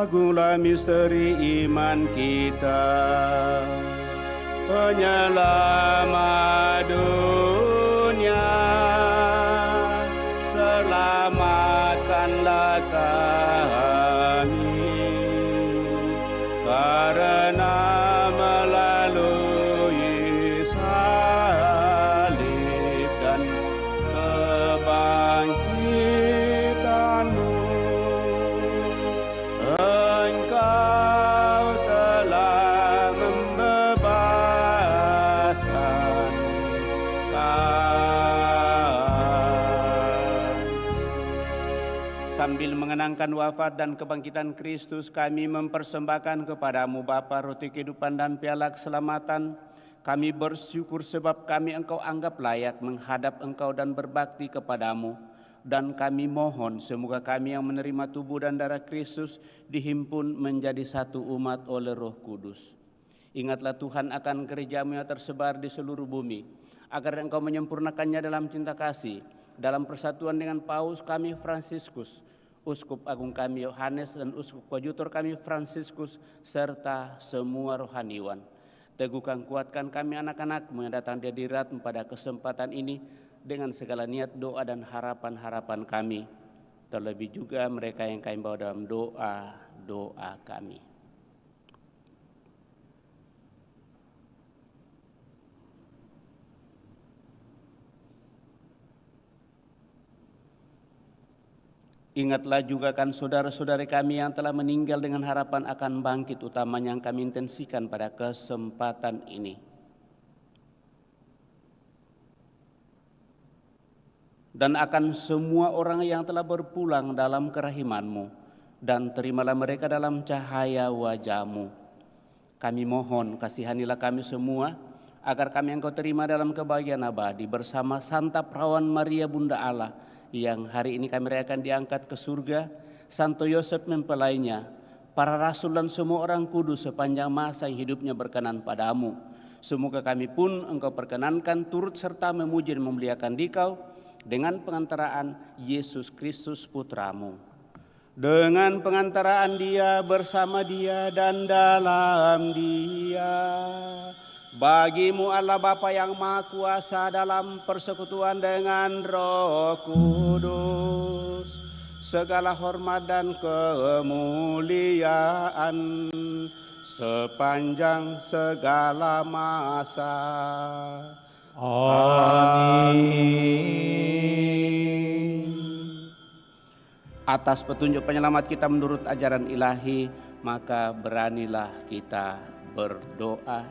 Agunglah misteri iman kita, penyelamat dunia. Selamatkanlah kami, karena melalui salib dan kebangkitan-Mu, Engkau telah membebaskan kami. Sambil mengenangkan wafat dan kebangkitan Kristus, kami mempersembahkan kepadamu Bapa roti kehidupan dan piala keselamatan. Kami bersyukur sebab kami Engkau anggap layak menghadap Engkau dan berbakti kepadamu. Dan kami mohon semoga kami yang menerima tubuh dan darah Kristus dihimpun menjadi satu umat oleh Roh Kudus. Ingatlah Tuhan akan gereja-Mu yang tersebar di seluruh bumi, agar Engkau menyempurnakannya dalam cinta kasih, dalam persatuan dengan Paus kami Fransiskus, Uskup Agung kami Yohanes, dan Uskup Koadjutor kami Fransiskus, serta semua rohaniwan. Teguhkan kuatkan kami anak-anak-Mu yang datang di hadirat-Mu pada kesempatan ini, dengan segala niat doa dan harapan-harapan kami, terlebih juga mereka yang kami bawa dalam doa kami. Ingatlah juga kan saudara-saudari kami yang telah meninggal dengan harapan akan bangkit utamanya yang kami intensikan pada kesempatan ini. Dan akan semua orang yang telah berpulang dalam kerahiman-Mu, dan terimalah mereka dalam cahaya wajah-Mu. Kami mohon kasihanilah kami semua, agar kami Engkau terima dalam kebahagiaan abadi bersama Santa Perawan Maria Bunda Allah, yang hari ini kami rayakan diangkat ke surga, Santo Yosef mempelainya, para rasul dan semua orang kudus sepanjang masa hidupnya berkenan padamu. Semoga kami pun Engkau perkenankan turut serta memuji dan memuliakan Dikau, dengan pengantaraan Yesus Kristus Putra-Mu. Dengan pengantaraan Dia, bersama Dia, dan dalam Dia, bagi-Mu Allah Bapa yang Maha Kuasa dalam persekutuan dengan Roh Kudus, segala hormat dan kemuliaan sepanjang segala masa. Amin. Atas petunjuk penyelamat kita menurut ajaran ilahi, maka beranilah kita berdoa.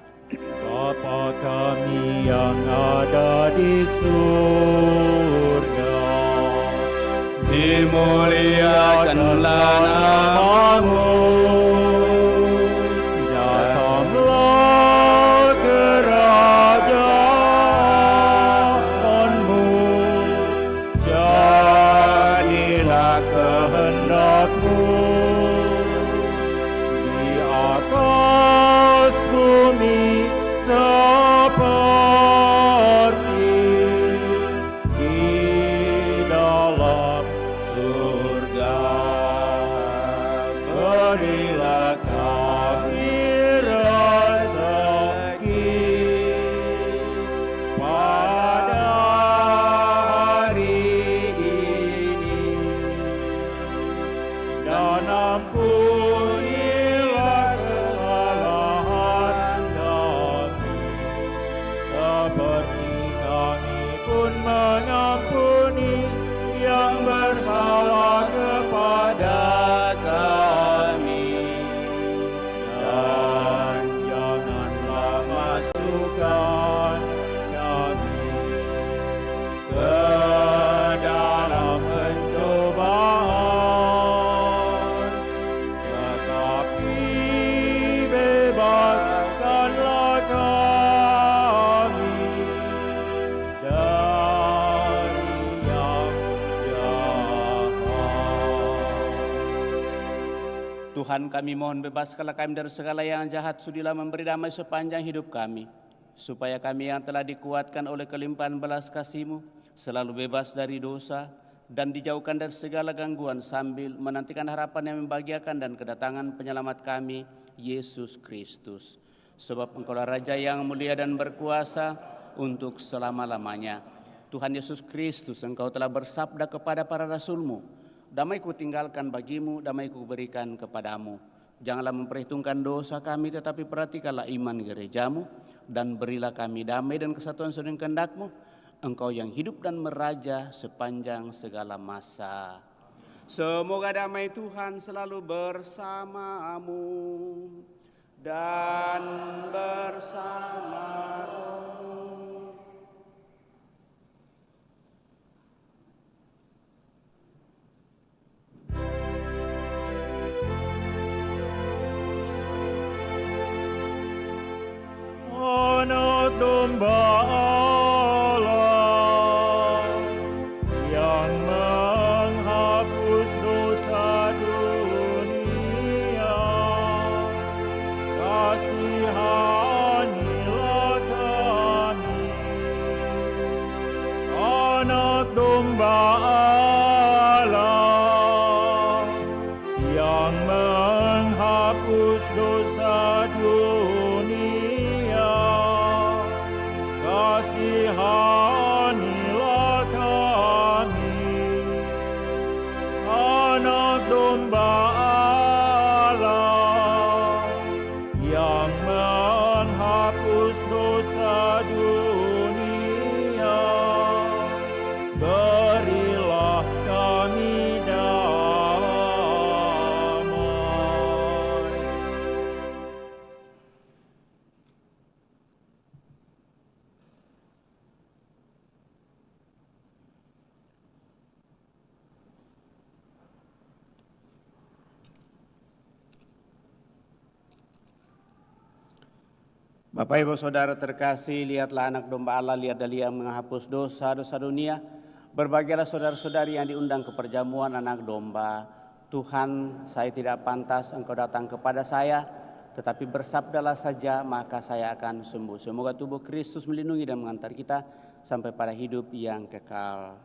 Bapa kami yang ada di surga, dimuliakanlah nama-Mu. Datanglah kerajaan-Mu, jadilah kehendak-Mu di atas bumi seperti di dalam surga. Tuhan, kami mohon bebaskanlah kami dari segala yang jahat, sudilah memberi damai sepanjang hidup kami, supaya kami yang telah dikuatkan oleh kelimpahan belas kasih-Mu selalu bebas dari dosa dan dijauhkan dari segala gangguan sambil menantikan harapan yang membahagiakan dan kedatangan penyelamat kami, Yesus Kristus. Sebab Engkaulah Raja yang mulia dan berkuasa untuk selama-lamanya. Tuhan Yesus Kristus, Engkau telah bersabda kepada para rasul-Mu, damai ku tinggalkan bagimu, damai ku berikan kepadamu. Janganlah memperhitungkan dosa kami, tetapi perhatikanlah iman gerejamu, dan berilah kami damai dan kesatuan sesuai kehendak-Mu, Engkau yang hidup dan meraja sepanjang segala masa. Semoga damai Tuhan selalu bersamamu dan bersama rohmu. Anak domba Allah yang menghapus dosa dunia, kasihanilah kami. Anak domba Allah yang menghapus dosa dunia, kasihanilah kami. Anak domba Allah yang menghapus dosa dunia, berilah kami damai. Bapak Ibu Saudara terkasih, lihatlah anak domba Allah, lihatlah Dia yang menghapus dosa-dosa dunia. Berbahagialah saudara-saudari yang diundang ke perjamuan anak domba. Tuhan, saya tidak pantas Engkau datang kepada saya, tetapi bersabdalah saja maka saya akan sembuh. Semoga tubuh Kristus melindungi dan mengantar kita sampai pada hidup yang kekal.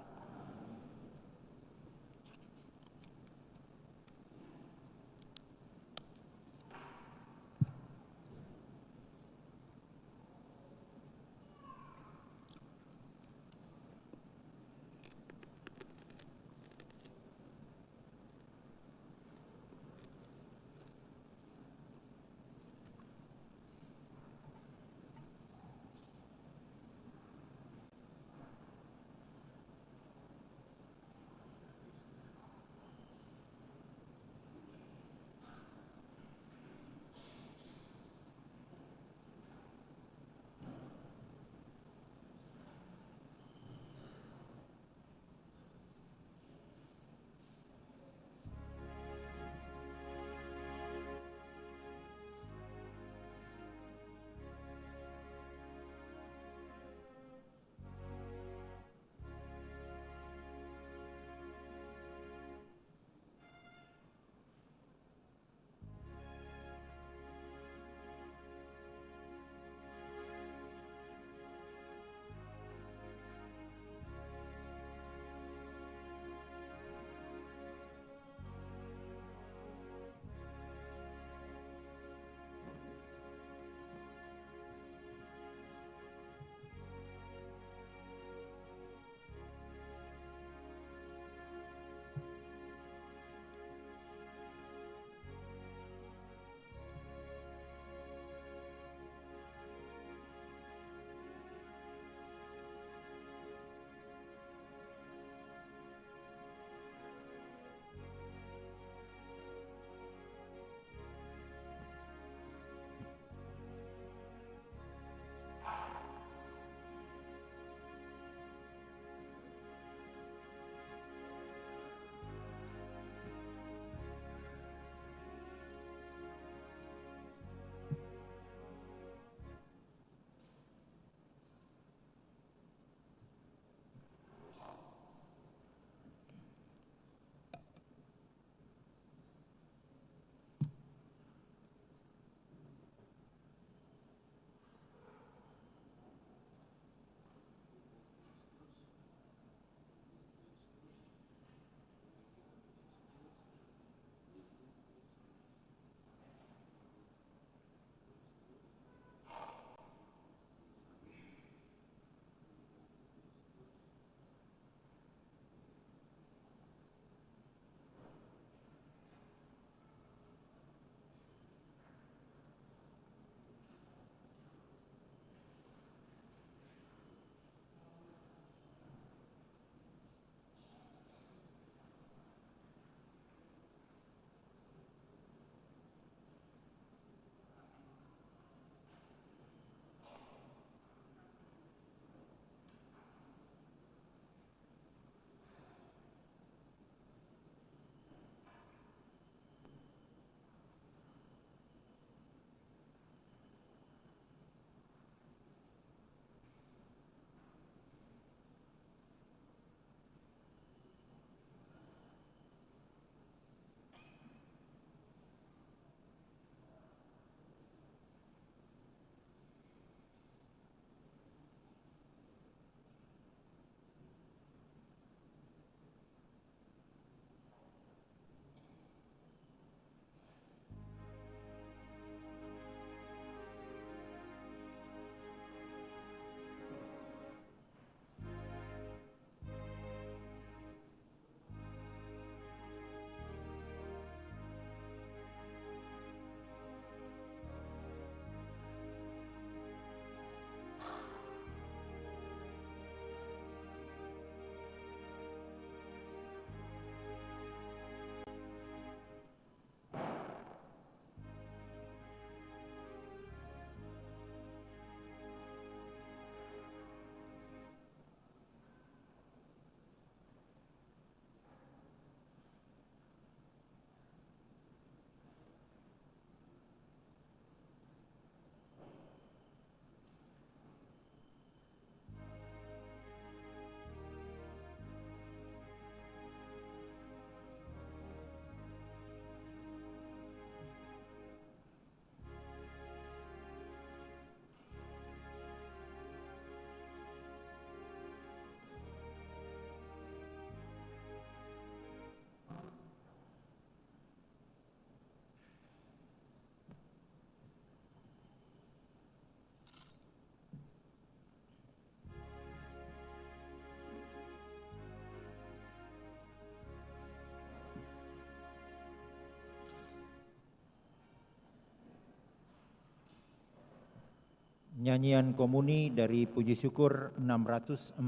Nyanyian komuni dari Puji Syukur 646.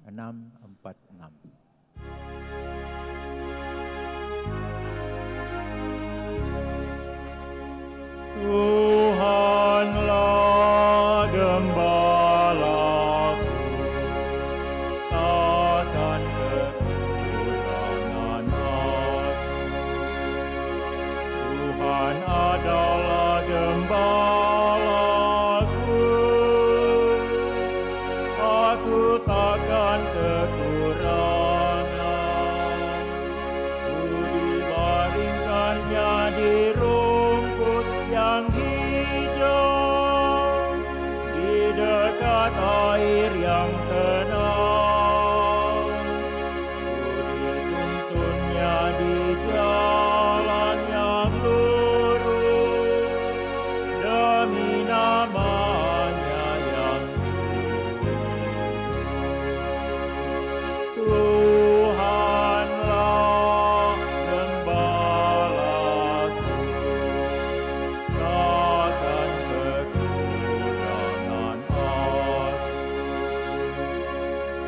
646. Tuhanlah gembalaku, takkan kekurangan aku. Tuhan adalah gembalaku, aku takkan kekurangan. Ku dibaringkannya di rumput yang hijau, di dekat air yang tenang. Ku dituntunnya di jalan yang lurus, demi namanya yang Tuhanlah gembalaku, takkan kekurangan aku.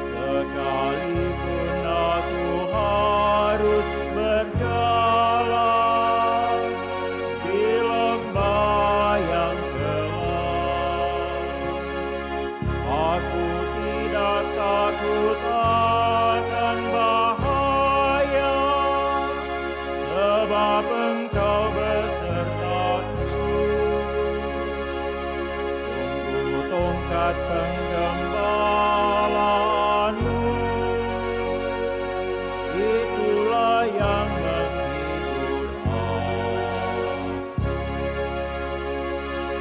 Sekalipun aku harus berjalan di lembah yang gelap, aku tidak takut akan bahaya, sebab Engkau besertaku. Sungguh tongkat penggembalaanmu, itulah yang menghibur aku.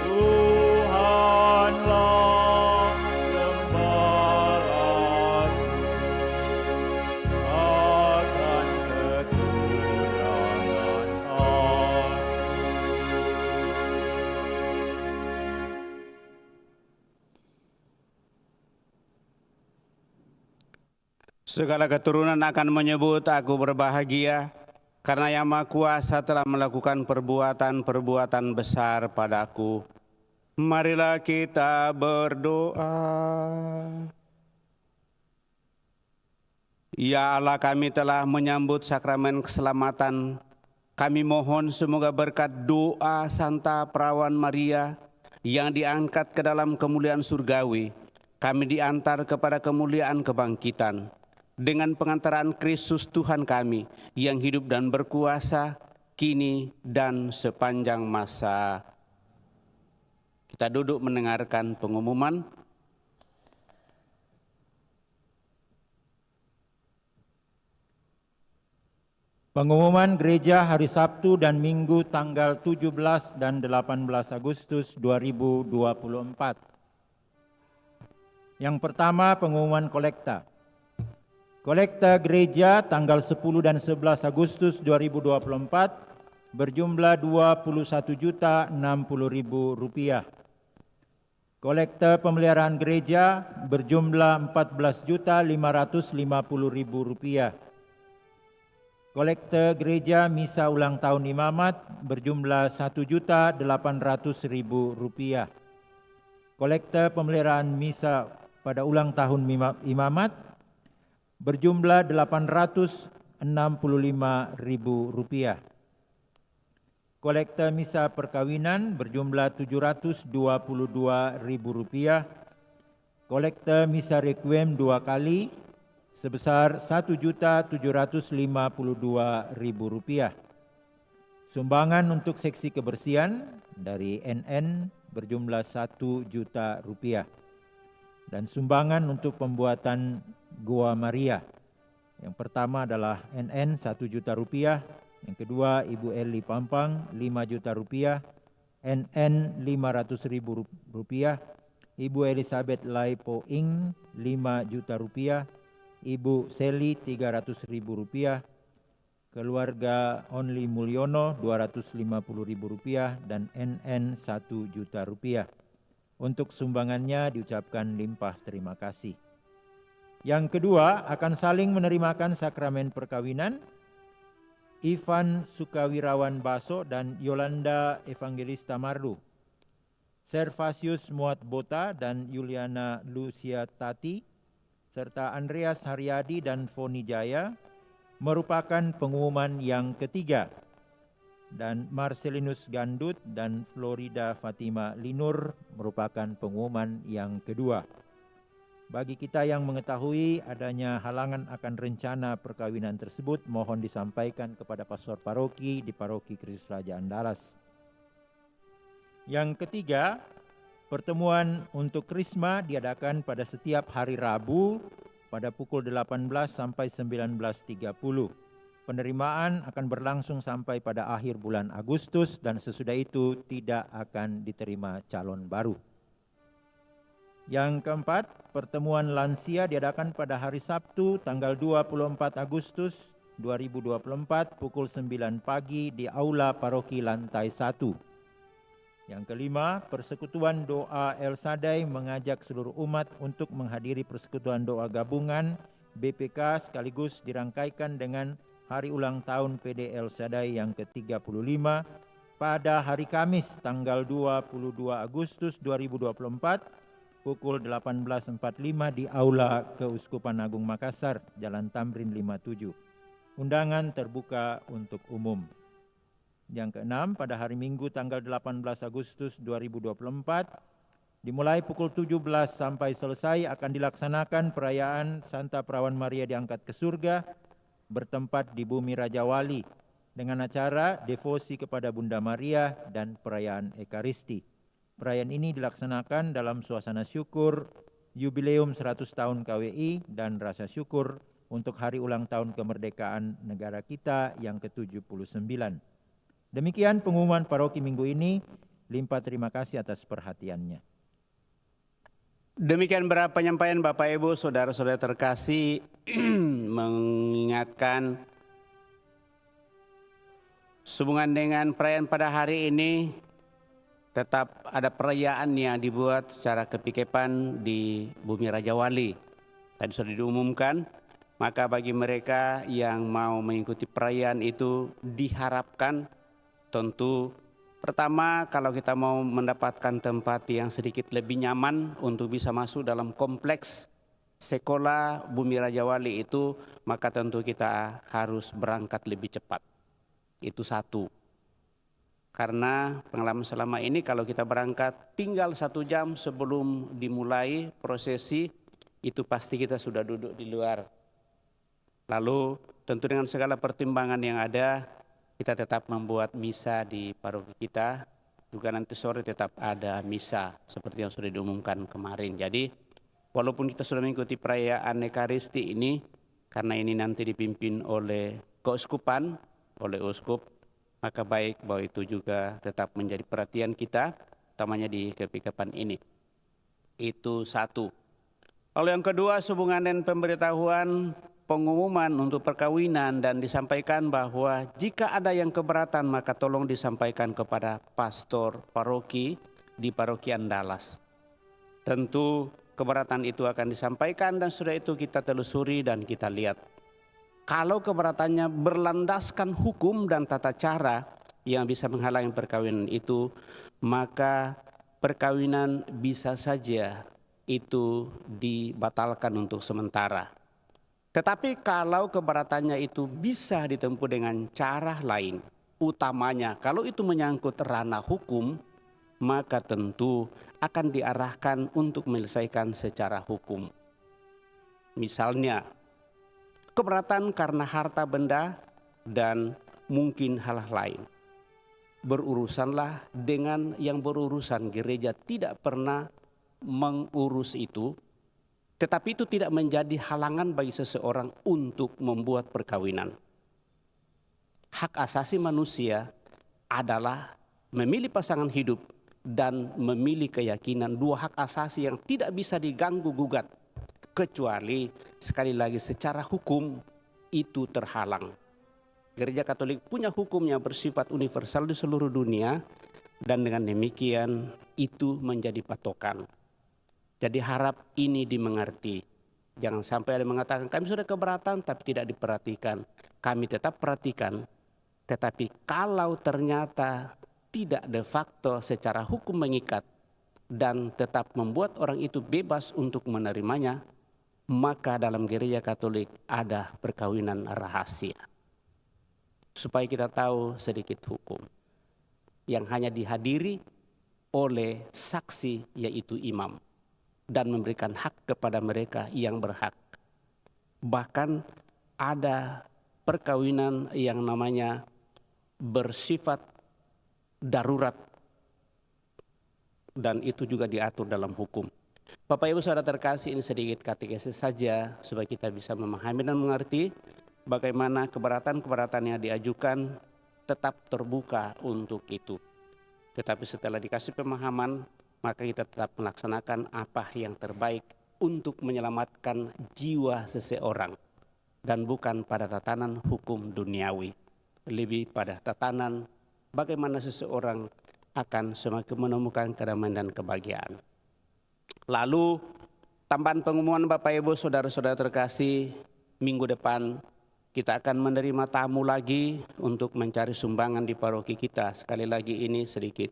Tuhanlah gembalaku, takkan kekurangan aku. Segala keturunan akan menyebut aku berbahagia, karena Yang Maha Kuasa telah melakukan perbuatan-perbuatan besar padaku. Marilah kita berdoa. Ya Allah, kami telah menyambut sakramen keselamatan. Kami mohon semoga berkat doa Santa Perawan Maria yang diangkat ke dalam kemuliaan surgawi, kami diantar kepada kemuliaan kebangkitan. Dengan pengantaran Kristus Tuhan kami yang hidup dan berkuasa kini dan sepanjang masa. Kita duduk mendengarkan pengumuman. Pengumuman gereja hari Sabtu dan Minggu tanggal 17 dan 18 Agustus 2024. Yang pertama, pengumuman kolekta. Kolekta gereja tanggal 10 dan 11 Agustus 2024 berjumlah Rp21.060.000. Kolekta pemeliharaan gereja berjumlah Rp14.550.000. Kolekta gereja misa ulang tahun imamat berjumlah Rp1.800.000. Kolekta pemeliharaan misa pada ulang tahun imamat berjumlah Rp865.000. Kolekta misa perkawinan berjumlah Rp722.000. Kolekta misa requiem 2 kali sebesar Rp1.752.000. Sumbangan untuk seksi kebersihan dari NN berjumlah Rp1 juta. Dan sumbangan untuk pembuatan Goa Maria. Yang pertama adalah NN Rp1 juta. Yang kedua Ibu Eli Pampang Rp5 juta. NN Rp500.000. Ibu Elizabeth Lai Po Ing Rp5 juta. Ibu Seli Rp300.000. Keluarga Only Mulyono Rp250.000 dan NN Rp1 juta. Untuk sumbangannya diucapkan limpah terima kasih. Yang kedua, akan saling menerimakan sakramen perkawinan Ivan Sukawirawan Baso dan Yolanda Evangelista Marlu. Servasius Muatbota dan Yuliana Lucia Tati, serta Andreas Haryadi dan Foni Jaya merupakan pengumuman yang ketiga. Dan Marcelinus Gandut dan Florida Fatima Linur merupakan pengumuman yang kedua. Bagi kita yang mengetahui adanya halangan akan rencana perkawinan tersebut, mohon disampaikan kepada pastor paroki di Paroki Kristus Raja Andalas. Yang ketiga, pertemuan untuk Krisma diadakan pada setiap hari Rabu pada pukul 18 sampai 19.30. Penerimaan akan berlangsung sampai pada akhir bulan Agustus dan sesudah itu tidak akan diterima calon baru. Yang keempat, pertemuan lansia diadakan pada hari Sabtu tanggal 24 Agustus 2024 pukul 9 pagi di Aula Paroki Lantai 1. Yang kelima, Persekutuan Doa El Sadai mengajak seluruh umat untuk menghadiri Persekutuan Doa Gabungan BPK sekaligus dirangkaikan dengan hari ulang tahun PD El Sadai yang ke-35 pada hari Kamis tanggal 22 Agustus 2024 pukul 18.45 di Aula Keuskupan Agung Makassar, Jalan Tamrin 57. Undangan terbuka untuk umum. Yang keenam, pada hari Minggu tanggal 18 Agustus 2024, dimulai pukul 17 sampai selesai akan dilaksanakan perayaan Santa Perawan Maria diangkat ke surga bertempat di Bumi Raja Wali dengan acara devosi kepada Bunda Maria dan perayaan Ekaristi. Perayaan ini dilaksanakan dalam suasana syukur, yubileum 100 tahun KWI dan rasa syukur untuk hari ulang tahun kemerdekaan negara kita yang ke-79. Demikian pengumuman paroki minggu ini, limpah terima kasih atas perhatiannya. Demikian beberapa penyampaian Bapak Ibu, saudara-saudara terkasih, mengingatkan sehubungan dengan perayaan pada hari ini, tetap ada perayaan yang dibuat secara kepikepan di Bumi Raja Wali. Tadi sudah diumumkan, maka bagi mereka yang mau mengikuti perayaan itu diharapkan tentu pertama kalau kita mau mendapatkan tempat yang sedikit lebih nyaman untuk bisa masuk dalam kompleks sekolah Bumi Raja Wali itu, maka tentu kita harus berangkat lebih cepat. Itu satu. Karena pengalaman selama ini kalau kita berangkat tinggal 1 jam sebelum dimulai prosesi, itu pasti kita sudah duduk di luar. Lalu tentu dengan segala pertimbangan yang ada, kita tetap membuat misa di paroki kita. Juga nanti sore tetap ada misa seperti yang sudah diumumkan kemarin. Jadi walaupun kita sudah mengikuti perayaan Ekaristi ini, karena ini nanti dipimpin oleh keuskupan, oleh uskup, maka baik bahwa itu juga tetap menjadi perhatian kita, utamanya di kepikepan ini. Itu satu. Lalu yang kedua, sehubungan dengan pemberitahuan pengumuman untuk perkawinan dan disampaikan bahwa jika ada yang keberatan maka tolong disampaikan kepada pastor paroki di Paroki Andalas. Tentu keberatan itu akan disampaikan dan sudah itu kita telusuri dan kita lihat. Kalau keberatannya berlandaskan hukum dan tata cara yang bisa menghalangi perkawinan itu, maka perkawinan bisa saja itu dibatalkan untuk sementara. Tetapi kalau keberatannya itu bisa ditempuh dengan cara lain, utamanya kalau itu menyangkut ranah hukum, maka tentu akan diarahkan untuk menyelesaikan secara hukum. Misalnya, keberatan karena harta benda dan mungkin hal lain. Berurusanlah dengan yang berurusan. Gereja tidak pernah mengurus itu, tetapi itu tidak menjadi halangan bagi seseorang untuk membuat perkawinan. Hak asasi manusia adalah memilih pasangan hidup dan memilih keyakinan, 2 hak asasi yang tidak bisa diganggu gugat. Kecuali sekali lagi secara hukum itu terhalang. Gereja Katolik punya hukum yang bersifat universal di seluruh dunia dan dengan demikian itu menjadi patokan. Jadi harap ini dimengerti. Jangan sampai ada yang mengatakan kami sudah keberatan tapi tidak diperhatikan. Kami tetap perhatikan, tetapi kalau ternyata tidak de facto secara hukum mengikat, dan tetap membuat orang itu bebas untuk menerimanya, maka dalam gereja Katolik ada perkawinan rahasia. Supaya kita tahu sedikit hukum yang hanya dihadiri oleh saksi yaitu imam dan memberikan hak kepada mereka yang berhak. Bahkan ada perkawinan yang namanya bersifat darurat dan itu juga diatur dalam hukum. Bapak Ibu Saudara terkasih, ini sedikit katekesis saja supaya kita bisa memahami dan mengerti bagaimana keberatan-keberatan yang diajukan tetap terbuka untuk itu. Tetapi setelah dikasih pemahaman, maka kita tetap melaksanakan apa yang terbaik untuk menyelamatkan jiwa seseorang dan bukan pada tatanan hukum duniawi, lebih pada tatanan bagaimana seseorang akan semakin menemukan kedamaian dan kebahagiaan. Lalu tambahan pengumuman Bapak Ibu Saudara-saudara terkasih, minggu depan kita akan menerima tamu lagi untuk mencari sumbangan di paroki kita. Sekali lagi ini sedikit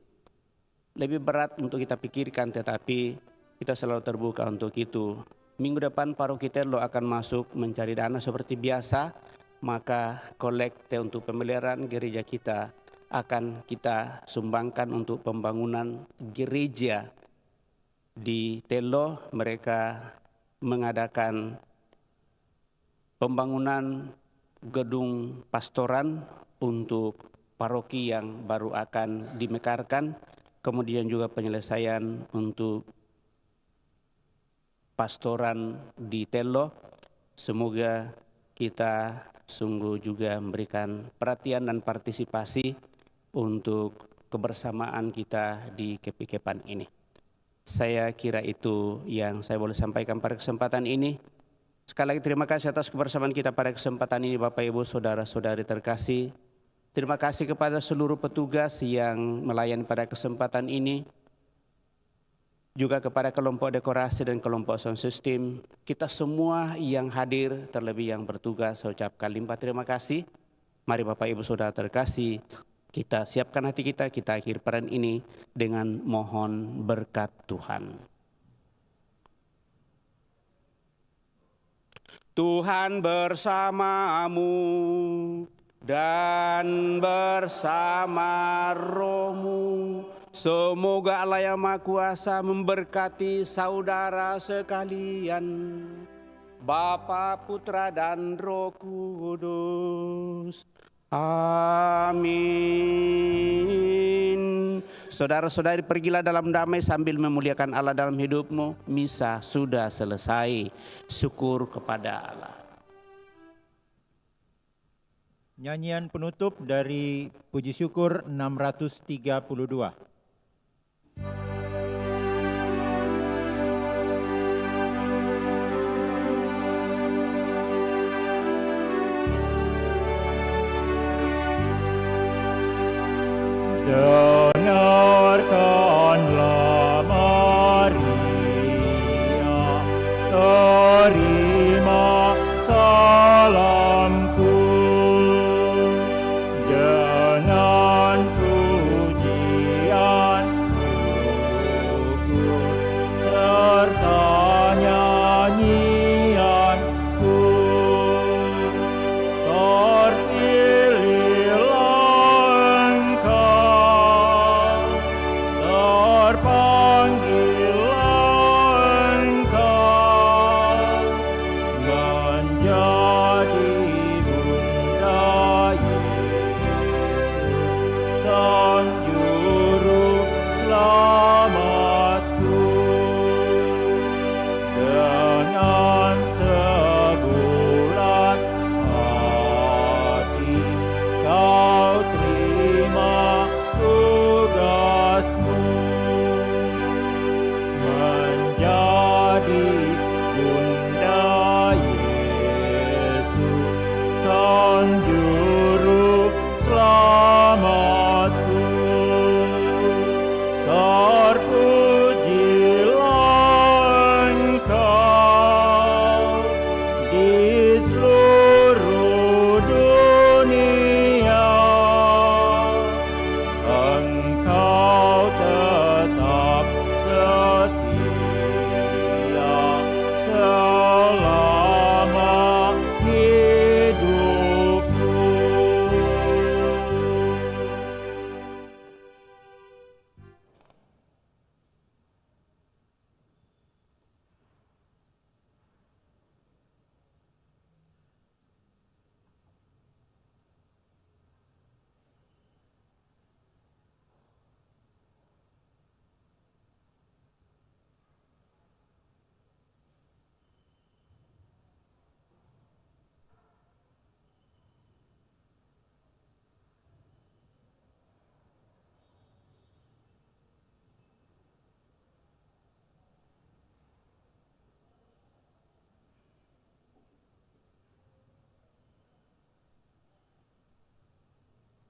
lebih berat untuk kita pikirkan, tetapi kita selalu terbuka untuk itu. Minggu depan paroki Tello akan masuk mencari dana seperti biasa, maka kolekte untuk pemeliharaan gereja kita akan kita sumbangkan untuk pembangunan gereja di Tello. Mereka mengadakan pembangunan gedung pastoran untuk paroki yang baru akan dimekarkan, kemudian juga penyelesaian untuk pastoran di Tello. Semoga kita sungguh juga memberikan perhatian dan partisipasi untuk kebersamaan kita di KPKPAN ini. Saya kira itu yang saya boleh sampaikan pada kesempatan ini. Sekali lagi terima kasih atas kebersamaan kita pada kesempatan ini Bapak Ibu Saudara-saudari terkasih. Terima kasih kepada seluruh petugas yang melayani pada kesempatan ini. Juga kepada kelompok dekorasi dan kelompok sound system. Kita semua yang hadir, terlebih yang bertugas, saya ucapkan limpah terima kasih. Mari Bapak Ibu Saudara terkasih, kita siapkan hati kita akhir peran ini dengan mohon berkat Tuhan. Tuhan bersamamu dan bersama rohmu. Semoga Allah yang Maha Kuasa memberkati saudara sekalian, Bapa, Putra, dan Roh Kudus. Amin. Saudara-saudari, pergilah dalam damai sambil memuliakan Allah dalam hidupmu. Misa sudah selesai. Syukur kepada Allah. Nyanyian penutup dari Puji Syukur 632.